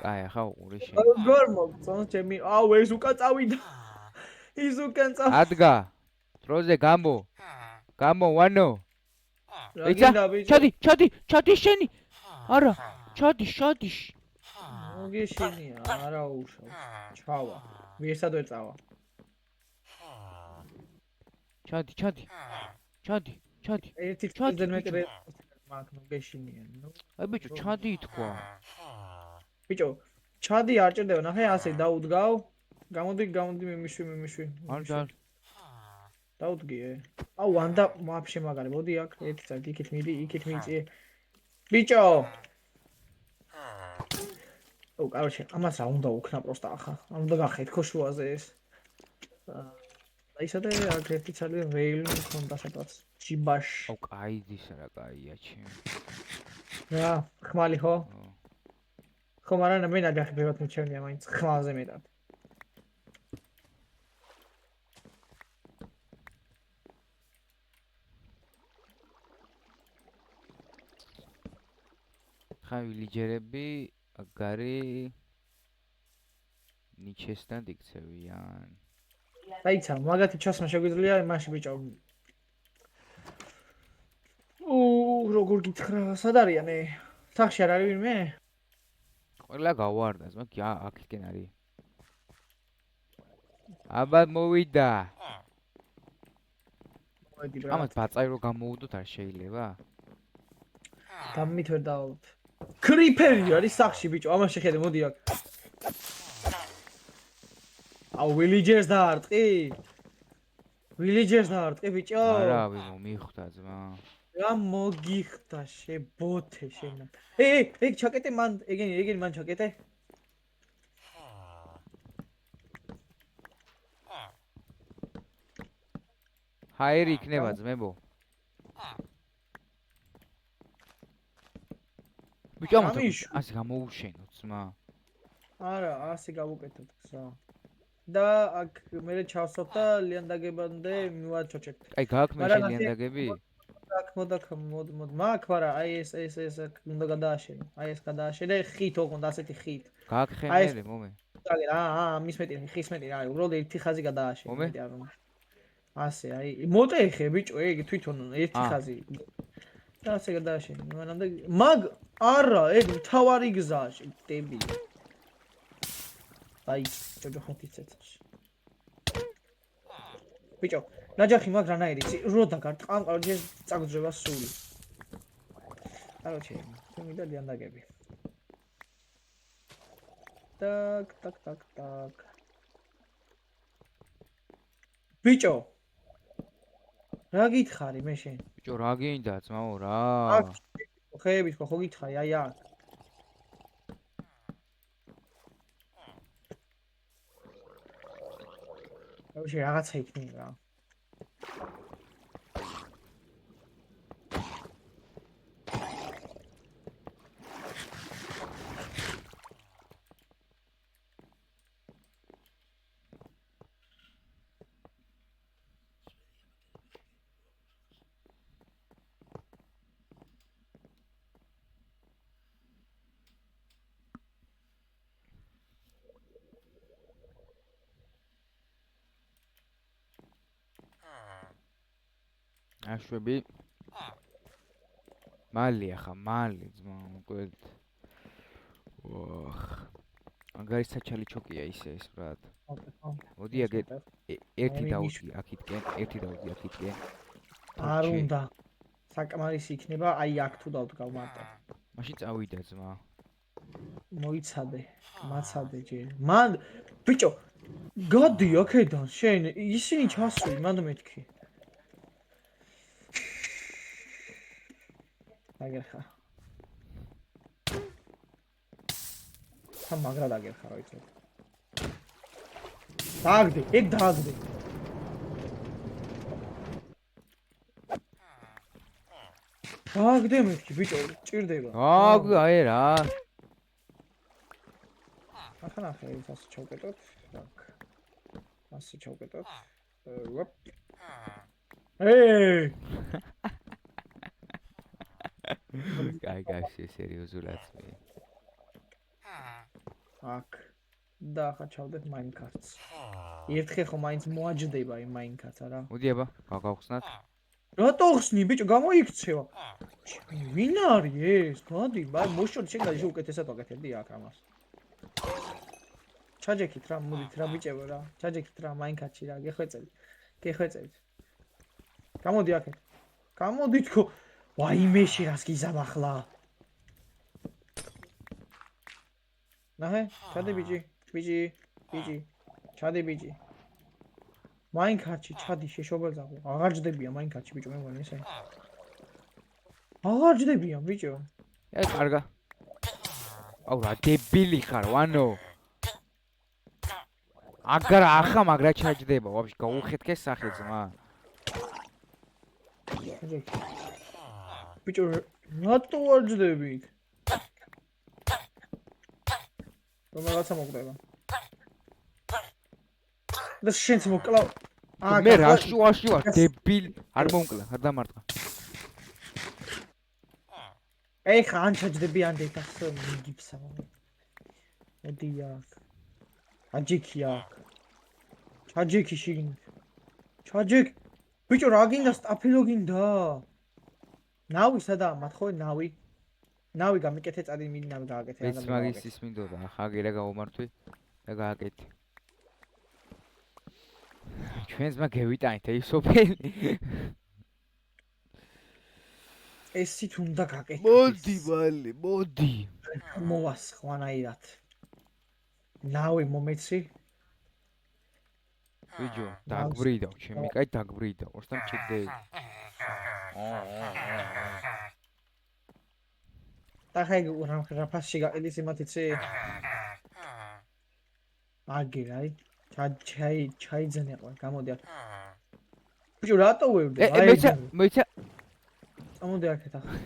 კაი, ახლა უყური შენ. როგორ მომწონს ჩემი? აუ, ეს უკან წავიდა. ის უკან წავიდა. ადგა. დროზე გამო, ვანო. ჩადი შენი. არა, ჩადი. მოგეშინია, არა უშავ. ჩავა. ვერსად ვერ წავა. ჩადი. ერთი კილომეტრი მაგ მოგეშინია, ნუ. აი ბიჭო, ჩადი თქვა. ბიჭო, ჩადი არ ჭირდება, ნახე ასე დაუდგავ. გამოდი მე მიშვი. არ. დაუდგიე. აუ, ანდა ვაფშე მაგარი, მოდი აქ, ერთი წადი, იქით მიდი, იქით მიიწიე. ბიჭო! ო, კაროჩე, ამას რა უნდა უქნა პროსტა ახლა. არ უნდა გახეთ ქოშუაზე ეს. ისედე აქ ერთი ცალი რეილი მქონდა სადაც. ჯიბაშ. აუ, კაი დის რა კაია ჩემ. რა, ხმალი ხო? ხო, მაგრამ მე ნაჯახი ბევრად მიჩვენია მაინც ხმალზე მეტად. ხა ვილიჯერები გარი ნიჩესთან იქცევიან. დაიცა, მაგათი ჩასმა შეგვიძლია მაშინ ბიჭო. როგორ გითხრა, სად არიანე? სახში არ არის ვინმე? ყველა გავარდა, მაგრამ აქეთკენ არის. აბა მოვიდა. მოდი რა. ამათ ბაწაი რო გამოუდოთ არ შეიძლება? დამით ვერ დავთ. კრიპერი არის სახში ბიჭო, ამას შეხედე, მოდი აქ. აუ, ვილიჯერს დაარტყი? ბიჭო? არა, მომიხდა ძმა. რა მოგიხდა შებოთე შენა. ეგ ჩაკეტე მან, ეგენი მან ჩაკეტე. ჰაერი იქნება ძმებო. ბიჭო, ასე გამოუშენო ძმა. არა, ასე გავუკეთოთ გზა. და აქ მე ჩავსვათ და ლიანდაგებამდე მივაჩოჩეთ. აი, გააქვს მე შენ ლიანდაგები? აქ მოდ მაგ ვარა, აი ეს უნდა გადააშენო. აი ეს გადააშენე ხით ოღონდ ასეთი ხით. გააქვს ხემელი მომე. დაგერ ამის მეტი ხის მეტი რა უბრალოდ ერთი ხაზი გადააშენ მომე? მეტი არ უნდა ასე აი მოტეხე ბიჭო ეგ თვითონ ერთი ხაზი და ასე გადააშენ მანამდე მაგ არა ეგ თავარი გზაა დებილი აი ჯოჯოხეთ იცეცში ბიჭო ნაჯახი მაგ რანაირი იცი რო დაგარტყამ კაროჩე წაგძრება სული კაროჩე თუმიდა დიანდაგები так ბიჭო რა გითხარი მე შენ ბიჭო რა გინდა ძმაო რა აქ ხეებით ხო გითხარი აი აქ აუში რაღაცა იქნება რა აშვები მალე ახლა მალე ძმა მოკლედ ოხ მაგარი საჩალი ჩოკია ისე ეს ბრატ მოდი აგე ერთი დაუჭი აქითკენ ერთი დაუჭი აქითკენ არ უნდა საკმარისი იქნება აი აქ თუ დავდგავ მარტო მაშინ წავიდა ძმა მოიცადე მაცადე ჯერ მან ბიჭო გადი აქედან შენ ისინი ჩასული მანდ მეთქი აგერხა მაგრად აგერხა რა იცი დაგდე ეგ დაგდე დაგდე მეთქი ბიჭო ჭირდება აი რა ახლა ახლა ეს ასე ჩავკეტოთ так ასე ჩავკეტოთ ვოპ ეი კაი სერიოზულად მე აქ და ახლა ჩავდეთ მაინკარტს ერთხელ ხო მაინც მოაჯდება იმ მაინკარტს არა მოდი აბა გავხსნათ რატო ხსნი ბიჭო გამოიქცევა ვინ არის ეს გადი მოშორ შენ გაჟი უკეთესად ვაკეთებდი აქ ამას ჩაჯექით რა მოდით რა ბიჭებო რა ჩაჯექით რა მაინკარტში რა გეხვეწებით გამოდი აქეთ გამოდით ხო ვაიმეში რას გიზამ ახლა ნახე ჩადე ბიჭი ჩადე ბიჭი მაინკარტში ჩადი შეშობელზავ აღარ ჯდებია მაინკარტში ბიჭო მე მგონი ესე აღარ ჯდებია ბიჭო ეს კარგა აუ რა დებილი ხარ ვანო აგრა ახლა მაგრა ჩაჯდება ვაფშე გაუხეთქე სახე ძმა ბიჭო რატო არ ჯდებით რომელაცა მოკვდება და შენც მოკლავ მე რა შუაში ვარ დებილი არ მომკლა არ დამარტყა ეხა ან ჩაჯდები ან დექახო მიგიფსა მოდი აქ აჯიქი აქ ჩაჯიქი შიგნ ჩაჯიქ ბიჭო რა გინდა სტაფილო გინდა ნავი სადა მათხოვე ნავი გამიკეთე წადი მინი ნავი გააკეთე ეს მაგის ის მინდოდა ახლა გერა გავუმართვი და გააკეთე ჩვენს მაგ გევიტანით აი სოფელი ესიც უნდა გაკეთდეს მოდი მალე მოდი მოვასხვანაირად ნავი მომეცი ბიჭო დაგბრიდავ ჩემი კაი დაგბრიდავ ორსთან ჩიდდები და ხაი რა ფასში გაყიდის იმათ იცი აგერ აი ჩაიძენე ყვა გამოდი აქ ბიჭო რატო ვევდე მეცა წამოდი აქეთ ახლა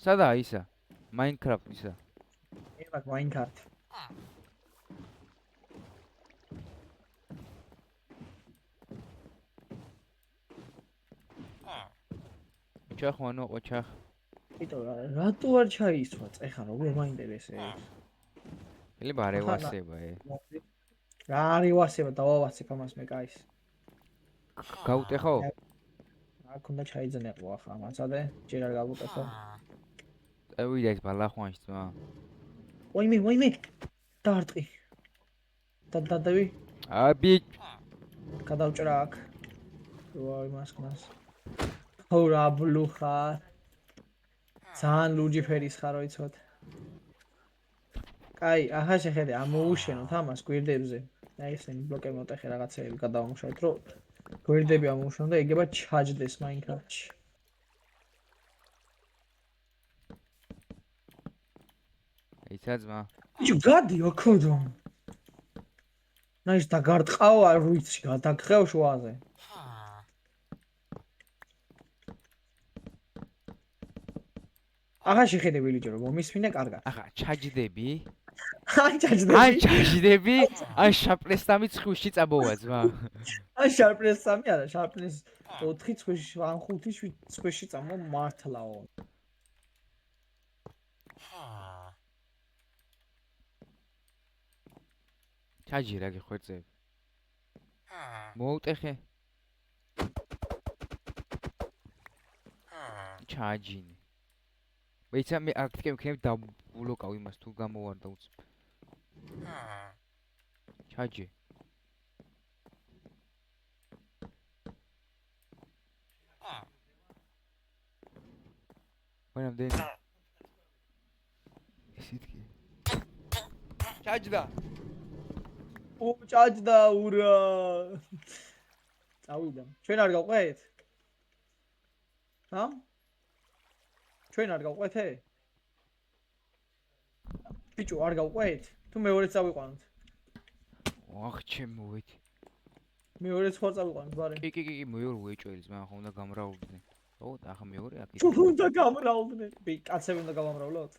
სადაა ისა მაინკრაფტ ისა ეხლა მაინკარტი ჩახვანო ყოჩახ იტო რატო არ ჩაისვაც ეხლა როგორ მაინტერესებს შეიძლება არ ევასება ე. რა არის ვასება დავავასებ ამას მე კაის. გაუტეხო? აქ უნდა ჩაიძნეყო ახლა ამაცადე, ჯერ არ გავუტეხო. წევიდა ეს ბალახვანში ძმა. ვაიმე. დაარტყი. დადავი. აბი, გადავჭრა აქ. ვაი მასკნას. ხო რა ბლუხა. ძალიან ლურჯი ფერის ხარო იცოდ. კაი, ახლა შეხედე, ამოუშენოთ ამას გვერდებზე. აი ესენი ბლოკები მოტეხე რაღაცეები გადავამუშავოთ, რომ გვერდები ამოუშენოთ და ეგება ჩაჯდეს Minecraft-ში. ისა ძმა. ბიჭო, გადი აქოდან. ნაის დაგარტყაო არ ვიცი, გადაგხევ შუაზე. ახლა შეხედე ვილიჯი რომ მომისმინე კარგად. ახლა ჩაჯდები? აი ჩაჯდები. აი ჩაჯდები? აი შაპრესამი ცხუში წაბოვა ძმა. აი შარპნეს 3 არა, შარპნეს 4 ცხუში, ან 5 ცხუში წამო მართლაო. ჩაჯი რა გიხვეწებ? მოუტეხე? ჩაჯინი. მეცა მე აქტიკე მქნები დაბლოკავ იმას თუ გამოვარდა უცებ. ჩაჯი. ვანამდენ ისითი. ჩაჯდა. ო ჩაჯდა ურა. წავიდა. ჩვენ არ გავყვეთ? ჰა? ჩვენ არ გავყვეთე? ბიჭო არ გავყვეთ? თუ მეორეც წავიყვანოთ. აх ჩემოვით. მეორეც ხო წავიყვანოთ ბარე. კი, მეორე უეჭველი ძმა ხო უნდა გამრავლდნენ. ო, ახლა მეორე აქ. თუ უნდა გამრავლდნენ. ბი, კაცები უნდა გამამრავლოთ.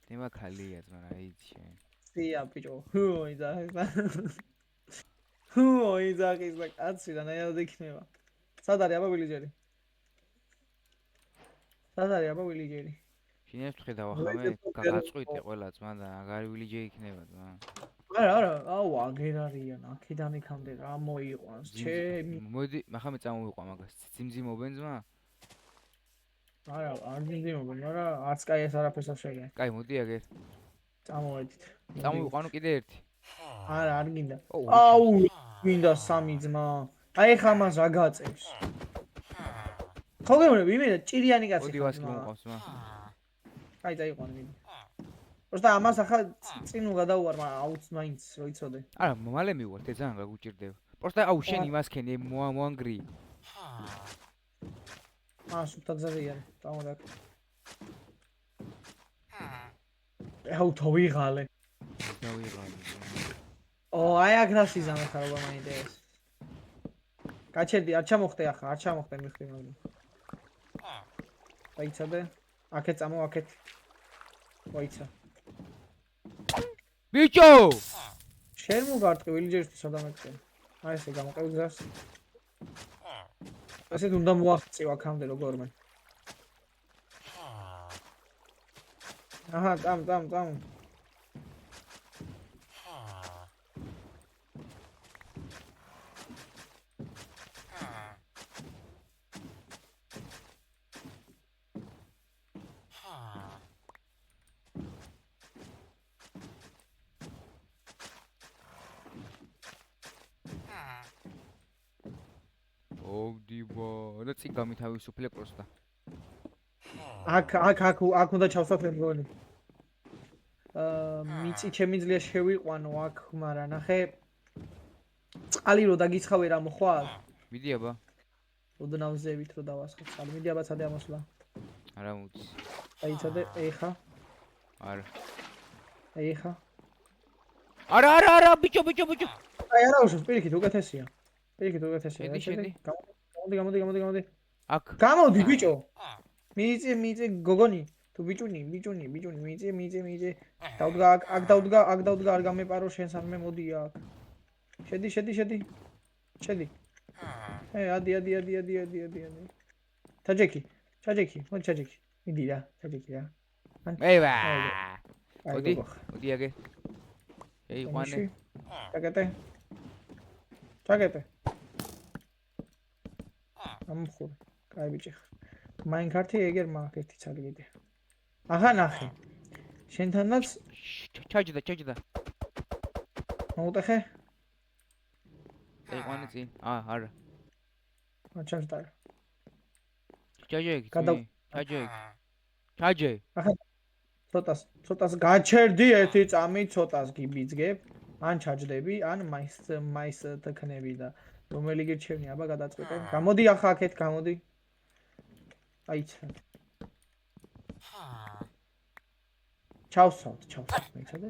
თემა ხალია ძმა რა იცი შენ. სია ბიჭო. ჰუ იძახის და კაცი და ნაირად იქნება. სად არის აბა ვილიჯერი? სად არის აბა ვილიჯერი? შინეს ვხედავ ახლა მე გაწყვიტე ყველა ძმა და აგარი ვილიჯე იქნება ძმა. არა, აუ აგერ არიან, აქედან იქამდე რა მოიყვანს, ჩემი. მოდი, ახლა მე წამოვიყვა მაგას. ძიმძიმობენ ძმა? არა, არ ძიმძიმობენ, მაგრამ არც კაი ეს არაფერს არ შეგე. კაი, მოდი აგერ. წამოვედით. წამოვიყვანო კიდე ერთი. არა, არ გინდა. ო, აუ, გინდა სამი ძმა. აი ხა მას რა გაწევს. ხო გეუბნები, იმედა ჭირიანი კაცი. მოდი ვასლი მომყავს ძმა. აი წაიყვანე მიდი. просто ამას ახლა წინ გადავუარ, მაგრამ აუც მაინც რო იცოდე. არა, მალე მივარ, თე ძალიან გაგუჭირდება. просто აუ შენ იმას ქენი, მოანგრი. სუფთა გზაზე არის, წამოდაკ. აუ თავიღალე. დავიღალე. ო, აი აქ რა სიზამე ხარ ობა მაინტერესებს. გაჩერდი, არ ჩამოხდე ახლა, არ ჩამოხდე მიხდი მაგრამ. აიცადე. აქეთ წამო, აქეთ. ვაიცა. ბიჭო! შენ მოგარტყი ვილიჯერისთვის სადამეთქე. აი ესე გამოყევ გზას. ასეთ უნდა მოაღწევ აქამდე როგორმე. აჰა, წამ. ოდიბა, და წინ გამითავისუფლე პროსტა. აქ უნდა ჩავსვათ მეგონი. მიწი ჩემი ძლია შევიყვანო აქ, მაგრამ ნახე. წყალი რო დაგიცხავე რა მოხვალ? მიდი აბა. ოდნავ ზევით რო დავასხო წყალი. მიდი აბა ცადე ამოსვლა. არა მუცი. აიცადე, ეხა. არა. ეხა. არა, ბიჭო. აი არა უშო, პირიქით უკეთესია. შედი. გამოდი. აქ. გამოდი ბიჭო. მიწი გოგონი. თუ ბიჭუნი, მიწი. დავდგა, აქ დავდგა, არ გამეპარო შენ სამე მოდი აქ. შედი. ადი. ჩაჯექი. მოდი ჩაჯექი. მიდი რა, ჩაჯექი რა. ევა. მოდი აგე შეიყვანე ჩაკეტე ამხური კაი ბიჭი მაინკრაფტი ეგერ მაგ ერთი ცალი კიდე ახლა ნახე შენთანაც ჩაჯდა მოუტეხე შეიყვანე წინ არა ჩაჯდა ჩაჯე ახლა ცოტას გაჩერდი ერთი წამი ცოტას გიბიძგებ ან ჩაჯდები ან მაის თქნები და რომელი გირჩევნი აბა გადაწყვეტე გამოდი ახლა აქეთ გამოდი აიცა ჩავსავთ მეცადე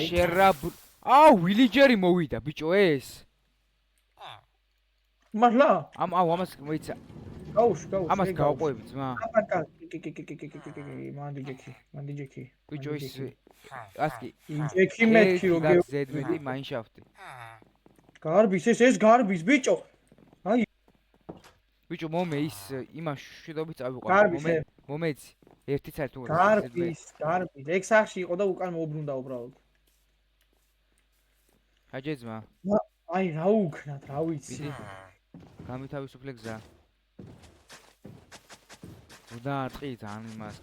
შერა ვილიჯერი მოვიდა ბიჭო ეს მართლა ამას მოიცა გაუშვ ამას გავყვები ძმა მანდი ჯექი ბიჭო ის ასკი ჯექი მეთქი როგე ზედმეტი მაინშაფტი გარბის ეს გარბის ბიჭო აი ბიჭო მომე ის იმას შედობით წავიყვანე მომეცი ერთი წელი თუ გარბის ეგ სახში იყო და უკან მოუბრუნდა უბრალოდ აჯე ძმა აი რა უქნათ რა ვიცი გამითავისუფლე გზა უნდა არტყი ძალიან იმას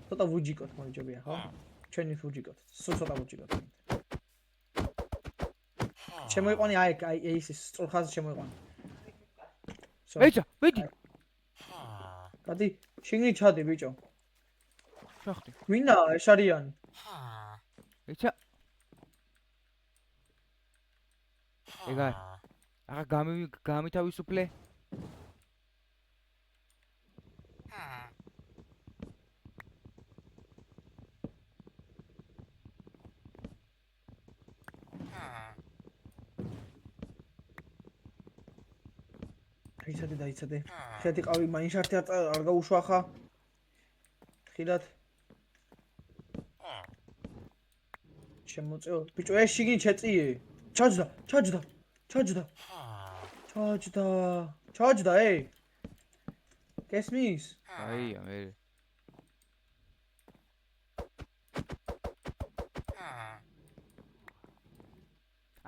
ცოტა ვუჯიკოთ მოიჯობია ხო ჩვენი ვუჯიკოთ სულ ცოტა ვუჯიკოთ შემოიყვანი აი ეს სწორხაზი შემოიყვანი ვედი გადი შიგნით ჩადი ბიჭო შახტი ვინა ეს არიანი ეცა ეგა ახლა გამითავისუფლე დაიცადე შედი ყავი მაინშარტი არ გაუშვა ხა ხილად შემოწეო ბიჭო ეს შიგნით შეწიე ჩაჯდა გესმის აია მე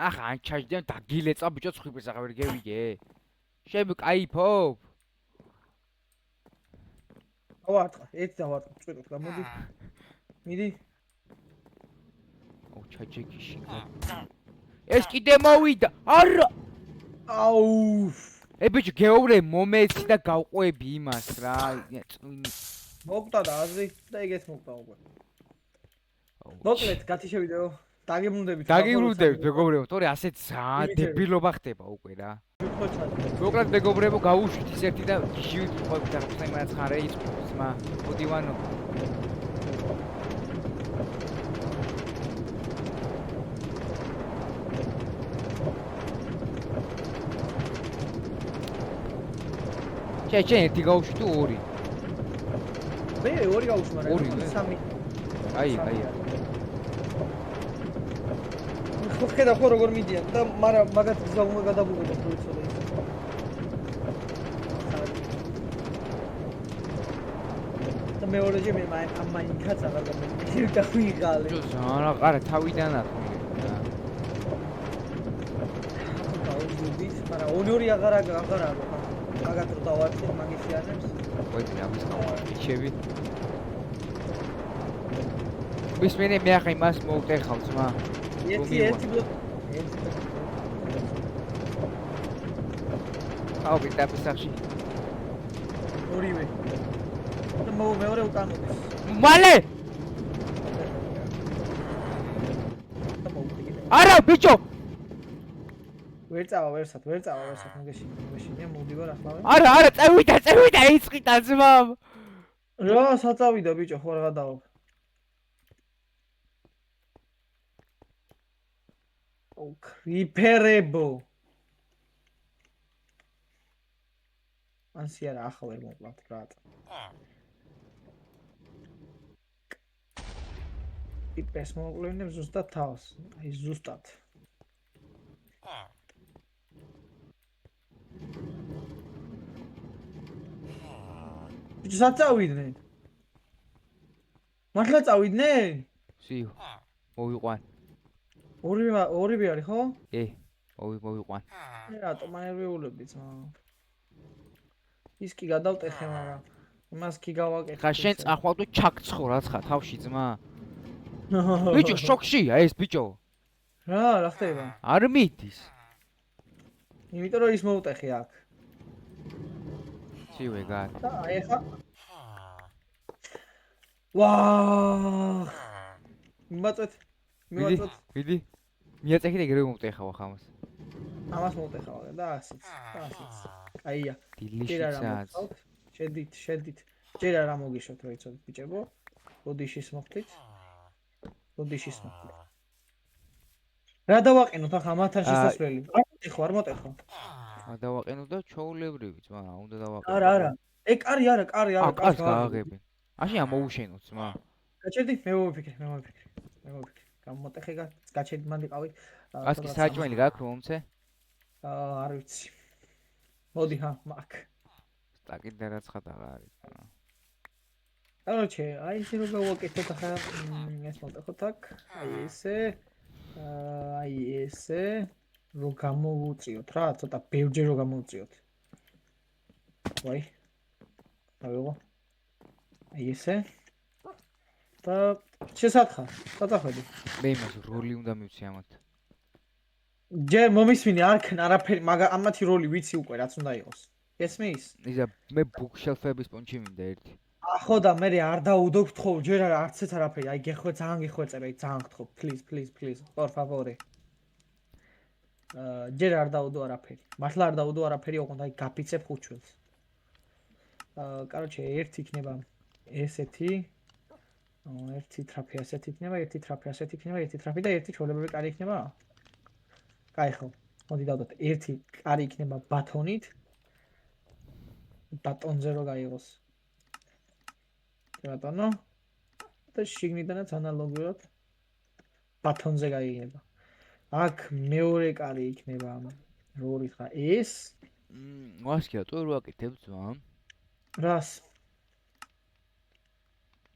ახლა ან ჩაჯდენ დაგილეწა ბიჭო ცხიფეს აღარ გევიგე შენ კაიფობ დავარტყა ერთ დავარტყა წვიროთ გამოდი მიდი ჩაჯეკიში ეს კიდე მოვიდა არა აუ ბიჭო გეოვრე მომეცი და გავყვები იმას რა მოკტა და აზრი და ეგეც მოკტა უკვე მოკლედ გათიშევიდეო დაგიბრუნდებით მეგობრებო თორე ასეთ დებილობა ხდება უკვე რა მოკლედ მეგობრებო გავუშვით ის ერთი და გიჟივით ყოფით ახლა იმას ხარე იწყოს მა მოდივანო ჩე ერთი გავუშვი თუ ორი მე ორი გავუშვი მაგრამ სამი აი ხედა ხო როგორ მიდიან და მაგათ გზა უნდა გადაბუღოთ თუ იცოდე და მეორეჯერ მე მაინკაც აღარ გამიგე და ვიღალე ჯო ზანა ყარა თავიდან ახლა გაუძვით მაგრამ ონორი აღარ მაგათ რო დავარჩენ მაგისიანებს ვედი ამის გავიჩები მისმენე მე ახლა იმას მოვტეხავ ძმა ერთი აუ გიტაპისახში ორივე და მეორე უკან მოდის მალე არა ბიჭო ვერ წავა ვერსად მოგეშინია მოვდივარ ახლა არა წევიდა იწყიდა ძმა რა საწავიდა ბიჭო ხო რა გადავალ კრიპერებო ანსი არა ახლა ვერ მოკლავთ რატო იპეს მოკლევინებ ზუსტად თავს აი ზუსტად ბიჭო სად წავიდნენ? მართლა წავიდნენ? სიო. მოვიყვან. ორივე არის ხო? მოვიყვან. რატომ აერვიულები ძმა? ის კი გადავტეხე, მაგრამ იმას კი გავაკეთე. ხა შენ წახვალ თუ ჩაქცხო რაცხა თავში ძმა. ბიჭო შოქშია ეს ბიჭო. რა ხდება? არ მიდის. იმიტომ რომ ის მოუტეხე აქ. ცივე გარ. და აი ხა. ვაა! მივაწვეთ. ვიდი. მიაწეხი და გერე მომტეხავ ხამას. ამას მოუტეხავ და ასეც. აია. დილიშიცაც. შედით. ჯერ არა მოგიშოთ რა იცოდეთ ბიჭებო. ბოდიშის მოხდით. რა დავაყენოთ ახლა ამათან შესასვლელი? არ მოტეხო. დავაყენო და ჩაულებრივი ძმა, უნდა დავაყენო. არა. კარი არა. კარს გააღებენ. აშენ ამოუშენოთ ძმა. გაჩერდი, მე მოვიფიქრე. გამოტეხე გაჩერდი მანდიყავით. ასკი საჭმელი გაქვს რომ მომცე? არ ვიცი. მოდი მაგ. სტაკი და რაცხად აღარ არის. Короче, აი ისე რომ გავაკეთოთ ახლა ეს მოტეხოთ აქ. აი ესე რომ გამოვუწიოთ რა, ცოტა ბევრჯერ რომ გამოვუწიოთ. ვაი. ავიღო. აი ესე. და შესათხარ, დაწახვედი. მე იმას როლი უნდა მივცი ამათ. ჯერ მომისმინე არქენ არაფერი, მაგრამ ამათი როლი ვიცი უკვე რაც უნდა იყოს. გესმის? ისა მე ბუქშელფების პონჩი მინდა ერთი. ახო და მე არ დაუდობ თქო, ჯერ არც ეს არაფერი, აი ძალიან გეხვეწები, ძალიან გთხოვ, please, por favor. ჯერ არ დაუდო არაფერი. მართლა არ დაუდო არაფერი, ოღონდ აი გაფიცებ ხუჩველს. Короче, ერთი იქნება ესეთი. ერთი ტრაფი ასეთი იქნება, ერთი ტრაფი ასეთი იქნება, ერთი ტრაფი და ერთი ჩოლებები კარი იქნება. კაი ხო. მოდი დავდოთ. ერთი კარი იქნება ბათონით. ბატონზე რო გაიღოს. ბატონო. და შიგნიდანაც ანალოგიურად ბათონზე გაიგება. აქ მეორე კარი იქნება რორი ხა ეს. ვასკია თუ რო აკეთებ ძმა? რას?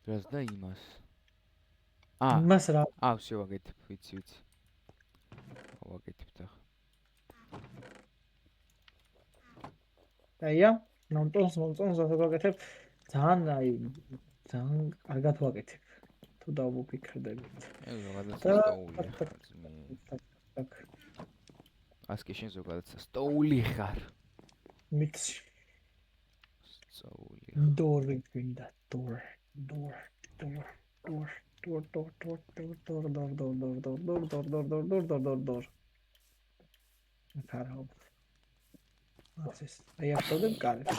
რას და იმას. იმას რა? ვსე ვაკეთებ, ვიცი. ვაკეთებ და. აია, მომწონს ასე ვაკეთებ. ძალიან კარგად ვაკეთებ. თუ დავუფიქრდებით. ზოგადად სტოული. ასკი შენ ზოგადად სტოული ხარ. მიცი. სტოული. დორი გვინდა, დორ. კარაო. ასეს. აი ახსოვდებ კარებს.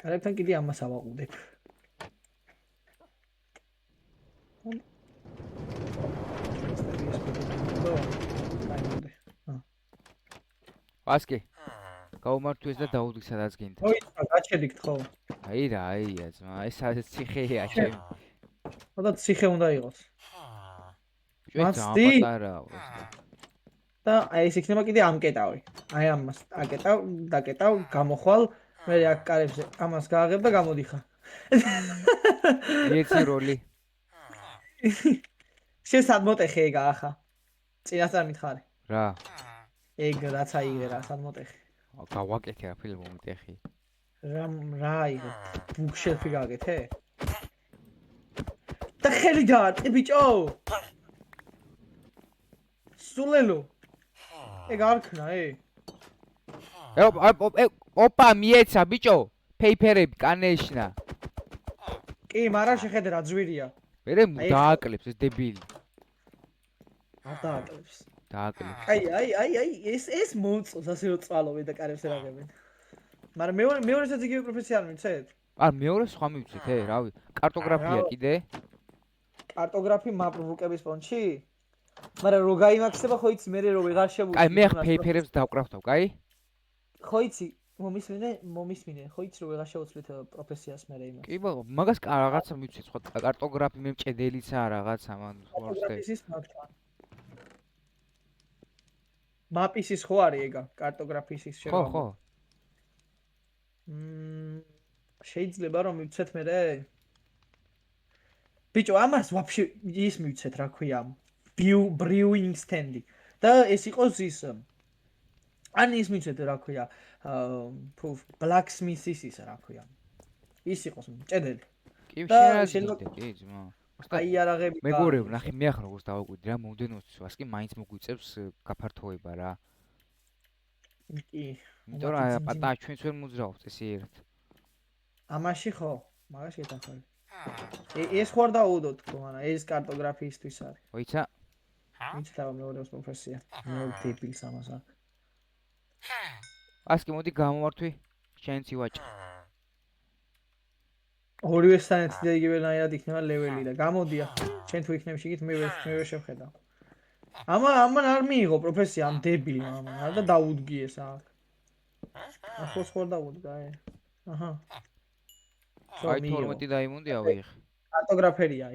კარებთან კიდე ამას ავაყუდებ. ასკი. გაუმართვეს და დაუდგ სადაც გინდა. ოი, გაჩერდით ხო? აი რა, აია ძმა, ეს ციხეა ჩემი. ხოდა ციხე უნდა იყოს. მაცდი. და აი ეს იქნება კიდე ამკეტავი. აი ამას დაკეტავ, გამოხვალ, მე აქ კარებზე ამას გააღებ და გამოდიხა. ერთი როლი. შენ სად მოტეხე ეგ ახლა? წინასწარ მითხარი. რა? ეგ რაც აიღე რა, სად მოტეხე? გავაკეთე რა ფილმ მომტეხი. რა აიღე? ბუქშელფი გააკეთე? და ხელი დაარტყი ბიჭო! სულელო. ეგ არ ქნა, ოპა მიეცა ბიჭო, ფეიფერები კანეშნა. კი, მაგრამ შეხედე რა ძვირია. მერე დააკლებს ეს დებილი. არ დააკლებს. დააკლებს. აი, ეს მომწონს ასე რომ წვალობენ და კარებს ერაღებენ. მაგრამ მეორესაც იგივე პროფესია არ მიცეთ? მეორე სხვა მივცეთ, რავი, კარტოგრაფია კიდე? კარტოგრაფი მაბრუკების პონჩი? მაგრამ რო გაიმაქსება ხო იცი მე რო ვეღარ შევუჩი. აი მე ფეიფერებს დავკრავთავ, კაი? ხო იცი, მომისმინე, ხო იცი რო ვეღარ შევუცვლით პროფესიას მე იმას. კი ბაღო, მაგას რაღაცა მივცეთ, სხვა კარტოგრაფი მე მჭედელიცა რაღაცა მან ხორსტე. მაპისის ხო არის ეგა, კარტოგრაფიის ის ხო. შეიძლება რომ მივცეთ მერე? ბიჭო, ამას ვაფშე ის მივცეთ, რა ქვია, brewing stand-ი. და ეს იყოს ის ან ის მივცეთ, რა ქვია, blacksmith-ის ისა, რა ქვია. ის იყოს მჭედელი. კი შეიძლება კი ძმა. აი არაღები. მეგობრებო, ნახე მე ახლა როგორც დავაკვირდი რა, მომდენო წვას კი მაინც მოგვიწევს გაფართოება რა. კი. იმიტომ რომ პატა ჩვენც ვერ მოძრაობთ ესე ერთ. ამაში ხო? მაგას შეთანხმები. ეს ხوار დაუდოთ თქო, მაგრამ ეს კარტოგრაფიისთვის არის. ოიცა? ვიცი და მეორეს პროფესია. მე დებილს ამას აქ. ასკი მოდი გამოვართვი. შენცი ვაჭი. ორივესთან ერთად იგივენაირად იქნება ლეველი და გამოდია. შენ თუ იქნებ შიგით მე ვერ შევხედავ. ამან არ მიიღო პროფესია ამ დებილმა ამან, არა და დაუდგიეს აქ. ახოს ხوار დაუდგა ე. აჰა. აი 12 დაიმონდი ავიღე. კარტოგრაფერია,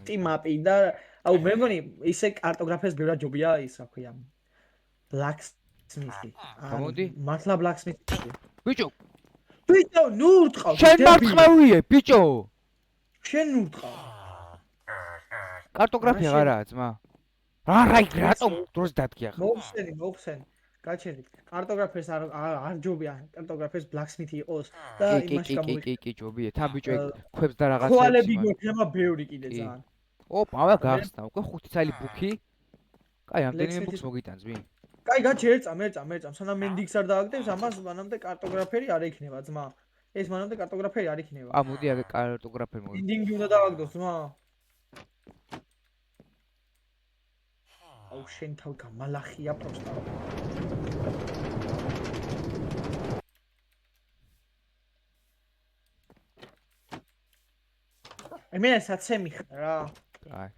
ტიმაპი და აუ მე მგონი ისე კარტოგრაფერს ბევრად ჯობია ის რა ქვია. blacksmith-ი. გამოდი? მართლა blacksmith-ი. ბიჭო, ნუ ურტყავ. შენ მარწყავიე, ბიჭო. შენ ნუ ურტყავ. კარტოგრაფია არაა, ძმა. რატომ დროს დადგი ახლა? მოხსენი. გაჩერდი. კარტოგრაფერს არ ჯობია, კარტოგრაფერს blacksmith-ი იყოს და იმაში გამოიყენო. კი, ჯობია. თან ბიჭო ეგ ქვებს და რაღაცებს. ხვალები გვექნება ბევრი კიდე ძალიან. ოპა, აბა გახსნა, უკვე 5 წელი ბუქი. კაი, ამდენიმე ბუქს მოგიტანს ვინ? კაი, გაჩერდი, მეერწა, სანამ მენდიქს არ დააგდებს, ამას მანამდე კარტოგრაფერი არ იქნება, ძმა. ეს მანამდე კარტოგრაფერი არ იქნება. მოდი აგე კარტოგრაფერი მოდი. მენდინგი უნდა დააგდოს, ძმა. აუ შენ თავ გამალახია პროსტა. მე საცემი ხარ რა. აი.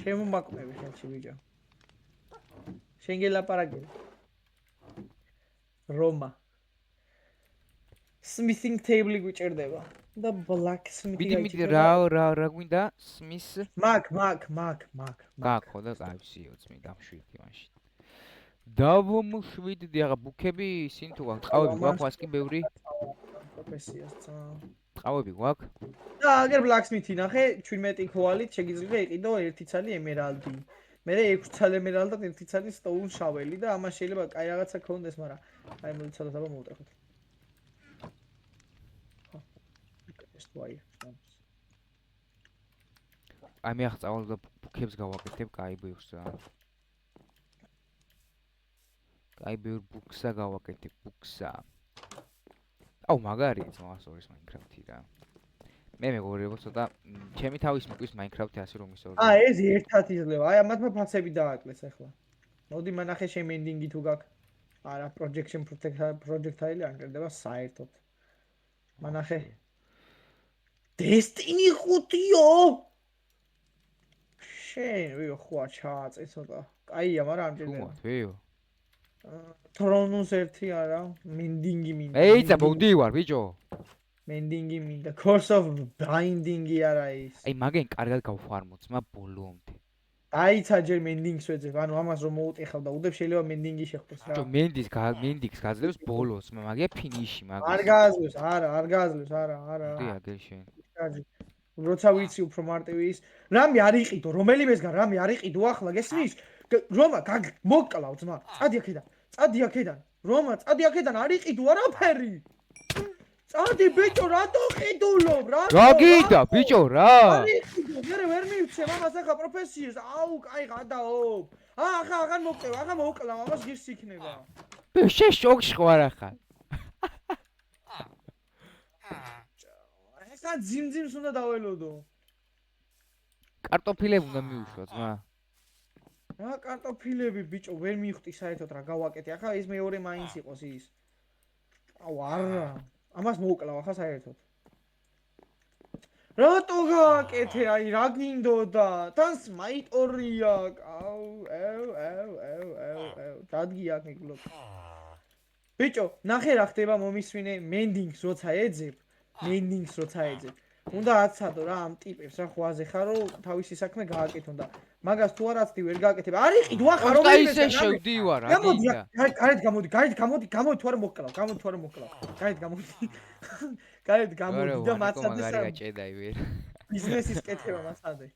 შემომაკმები ხელში ბიჭო. შენ გელაპარაკე. რომა. smithing table გვიჭირდება და blacksmith-ი მიდი რა გვინდა? smith მაგ. გაქო და გავსიო წმი დამშვიდი მაშინ. დავმშვიდდი აღა ბუქები ისინი თუ გაქვს ტყავები გვაქვს ასკი ბევრი პროფესიას ცა ტყავები გვაქვს და აგერ blacksmith-ი ნახე 17 ქოალით შეგიძლია იყიდო 1 ცალი ემერალდი მე 6 ცალი ემერალდი და 1 ცალი stone shovel-ი და ამას შეიძლება კაი რაღაცა ქონდეს მაგრამ აი მოდიცადოთ აბა მოვუტრეხოთ ეს ვაი აი მე ახლა წავალ და ბუქებს გავაკეთებ კაი ბევრს რა კაი ბევრ ბუქსა გავაკეთებ ბუქსა აუ მაგარია ძმას ორის Minecraft-ი რა მე მეგობრებო ცოტა ჩემი თავის მოკვის Minecraft-ი ასე რომ ისე ეს ერთად იძლევა აი ამათმა ფასები დააკლეს ახლა მოდი მანახე შენ ending-ი თუ გაქვს არა projection projectile არ გერდება საერთოდ მანახე Destiny 5-იო შენ ვიო ხო ჩააწე ცოტა კაია მაგრამ არ მჭირდება ვიო Thrones 1 არა mending-ი მინდა ეიცა მოვდივარ ბიჭო mending-ი მინდა course of binding-ი არა ის აი მაგენ კარგად გავფარმოთ მა ბოლომდე დაიცა ჯერ mending-ს ვეძებ ანუ ამას რომ მოუტეხავ და უდებ შეიძლება mending-ი შეხვდეს რა ბიჭო mending-ს გაძლევს ბოლოს მაგია ფინიში მაგის არ გააზრებს არ გააზრებს არა დი აგერ შენ როცა ვიცი უფრო მარტივი ის რამე არ იყიდო რომელიმესგან რამე არ იყიდო ახლა გესმის რომა მოკლავ ძმა წადი აქედან რომა წადი აქედან არ იყიდო არაფერი წადი ბიჭო რატო ყიდულობ რა გაგიდა ბიჭო რა არ იყიდო მე ვერ მივცე მამას ახლა პროფესიას აუ კაი გადაობ ახლა აღარ მოვწევ აღარ მოვკლავ ამას გირს იქნება შენ შოკში ხარ ახლა ესა ძიმძიმს უნდა დაველოდო კარტოფილები უნდა მიუშვო ძმა რა კარტოფილები ბიჭო ვერ მივხვდი საერთოდ რა გავაკეთე ახლა ის მეორე მაინც იყოს ის აუ არა ამას მოვკლავ ახლა საერთოდ რატო გავაკეთე აი რა გინდოდა თან სმაიტორია აუ დადგი აქ მიგლობ ბიჭო ნახე რა ხდება მომისვინე mending-ს როცა ეძებ უნდა აცადო რა ამ ტიპებს რა ხვაზე ხარ რომ თავისი საქმე გააკეთონ და მაგას თუ არაცდი ვერ გააკეთებ. არიყიდ ვახარ რომ რომელიმე ისე შევდივარ, რა გინდა? გარეთ გამოდი თუ არ მოკლავ, გამოდი თუ არ მოკლავ. გარეთ გამოდი. გარეთ გამოდი და მაცადე მაგარი გაჭედაი ვერ. ბიზნესის კეთება მასადე.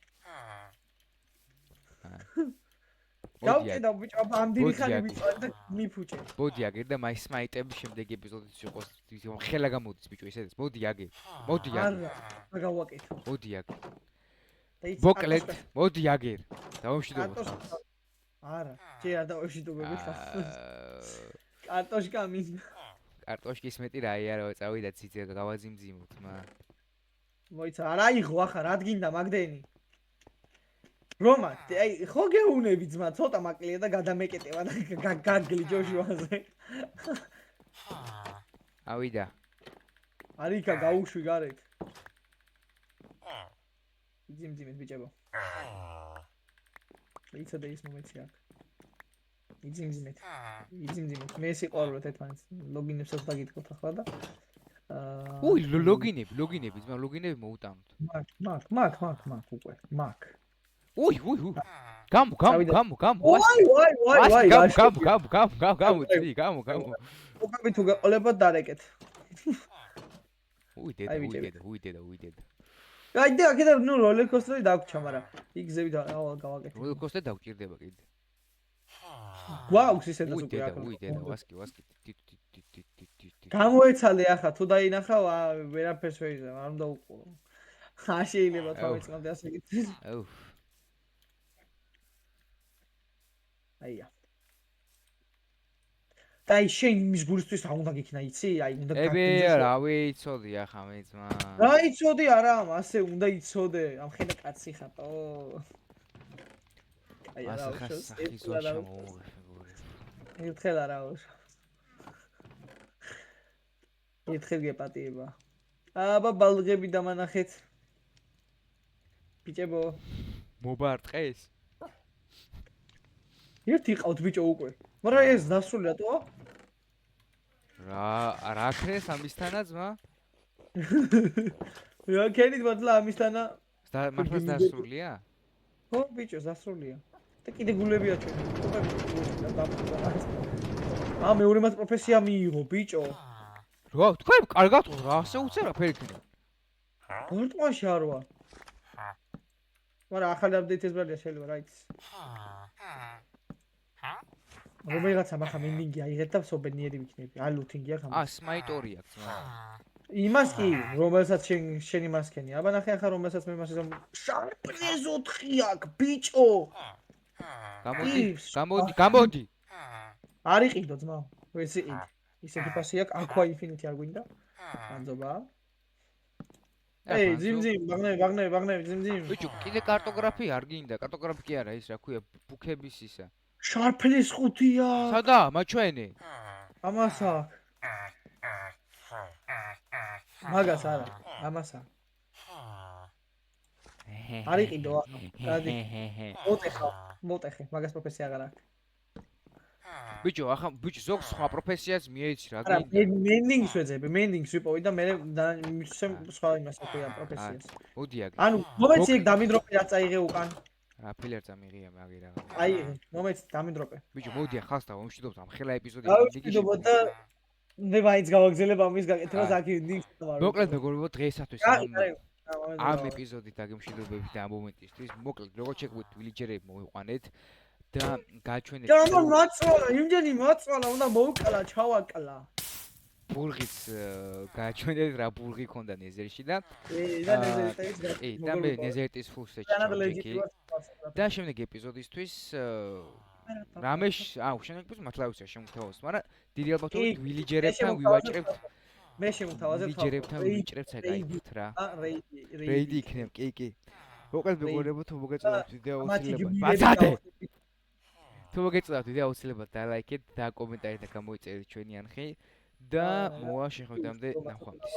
მოდია, ბიჭო, ამდენი ხანი ვიწვარ და მიფუჭე. მოდი აგერ და მაის მაიტები შემდეგ ეპიზოდიც იყოს ხელა გამოდის ბიჭო ესეც. მოდი აგერ. მოდი აგერ. არა, გავაკეთო. მოდი აგერ. მოკლედ, მოდი აგერ. დავამშვიდობოთ. არა, ჯერ არ დავამშვიდობები ხარ. კარტოშკა მინდა. კარტოშკის მეტი რაია რა წავიდა ციცე გავაზიმძიმოთ მა. მოიცა, არა იღო ახლა რა გინდა მაგდენი. რომა, აი ხო გეუნები ძმა, ცოტა მაკლია და გადამეკეტება და გაგლი ჯოშუაზე. ავიდა. არიქა გაუშვი გარეთ. იძიმძიმეთ ბიჭებო. იცოდე ის მომენტი აქ. იძიმძიმეთ. მე სიყვარულობთ ერთმანეთს. ლოგინებს ახლა გითხოთ ახლა და უი, ლოგინები, ძმა, ლოგინები მოუტანოთ. მაგ უკვე, მაგ. უი. გამო. ვაი. გამო. უკები თუ გაყოლებოდ დარეკეთ. უი, დედა. აი და აქედან ნუ როლერკოსტერი დაგვრჩა, მაგრამ იქ გზები გავაკეთე. როლერკოსტერი დაგჭირდება კიდე. გვაქვს ისედაც უი, უკვე აქ. დედა, ვასკი. გამოეცალე ახლა თუ დაინახავ ვერაფერს ვეიზამ, არ უნდა უყურო. შეიძლება თავეწყამდე ასე გიწვის. აუ. აია. დაი შენ იმის გულისთვის რა უნდა გიქნა იცი? აი უნდა ებე რა ვიცოდი ახლა მე ძმა. რა იცოდი არა, ასე უნდა იცოდე. ამ ხედა კაცი ხატო. აი რა უშავს. ერთხელ არა უშავს. ერთხელ გეპატიება. აბა ბალღები დამანახეთ. ბიჭებო. მობარტყეს. ერთი ყავთ ბიჭო უკვე. მაგრამ ეს დასრული რატოა? რა ქრეს ამისთანაც მა? რა ქენით მართლა ამისთანა? მართლა დასრულია? ხო ბიჭო დასრულია. და კიდე გულებია ჩვენ. მეორე მას პროფესია მიიღო ბიჭო. რა თქვენ კარგად რა ასე უცერა ფერიქნა? გორტყაში არ ვარ. მაგრამ ახალი აპდეიტის ბარია შეიძლება რა იცი. რომელიღაცა მახა მინდინგი აიღეთ და სობენიერი ვიქნები. ალუთინგი აქ ამ. სმაიტორი აქვს მა. იმას კი, რომელსაც შენ იმას ქენი. აბა ნახე ახლა რომელსაც მე მასე შარპლეს 4 აქვს ბიჭო. გამოდი. არ იყიდო ძმა. ეს იყიდ. ისეთი ფასი აქვს, aqua infinity არ გვინდა? ანძობა. ეი, ძიმძიმ, ბაღნები, ძიმძიმ. ბიჭო, კიდე კარტოგრაფი არ გინდა? კარტოგრაფი კი არა, ის რა ქვია, ბუქების ისა. შარპლეს 5-ია. სადა, მაჩვენე. ამას აქვს. მაგას არა, ამას აქვს. არ იყიდო ახლა. გადი. მოტეხე, მაგას პროფესია აღარ აქვს. ბიჭო, ახლა ზოგ სხვა პროფესიას მიეცი რა არა, გინდა? მენდინგს ვეძებ, მენდინგს ვიპოვი და მე მისცემ სხვა იმას აქვია პროფესიას. მოდი აგე. ანუ მომეცი ეგ დამიდროპე რა წაიღე უკან. რა ფილერ წამიღია მაგე რა. აი, მომეცი დამიდროპე. ბიჭო, მოდი ახლა დავამშვიდობთ ამ ხელა ეპიზოდი დავამშვიდობოთ და მე მაინც გავაგზელებ ამის გაკეთებას აქ ნიქს თამარ. მოკლედ მეგობრებო, დღეისათვის ამ ეპიზოდით აგემშვიდობებით და ამ მომენტისთვის. მოკლედ, როგორც შეგვით ვილიჯერები მოვიყვანეთ და გაჩვენეთ. და ამ მაწვალა, იმდენი მაწვალა უნდა მოვკალა, ჩავაკლა. ბურღიც გაჩვენეთ რა ბურღი ქონდა ნეზერში და და ნეზერტის და მე ნეზერტის ფულსეჩი და შემდეგ ეპიზოდისთვის რამეშ შემდეგ ეპიზოდი მართლავსია შემოთავაზოთ, მაგრამ დიდი ალბათობით ვილიჯერებთან ვივაჭრებთ. მე შემოთავაზებ ვილიჯერებთან ვივაჭრებთ საკაიფთ რა. რეიდი იქნებ, კი. მოკლედ მეგობრებო, თუ მოგეწონათ ვიდეო აუცილებლად ბაცადე. თუ მოგეწონათ ვიდეო აუცილებლად დალაიქეთ და კომენტარით და გამოიწერეთ ჩვენი არხი და მოვა შეხვედრამდე ნახვამდის.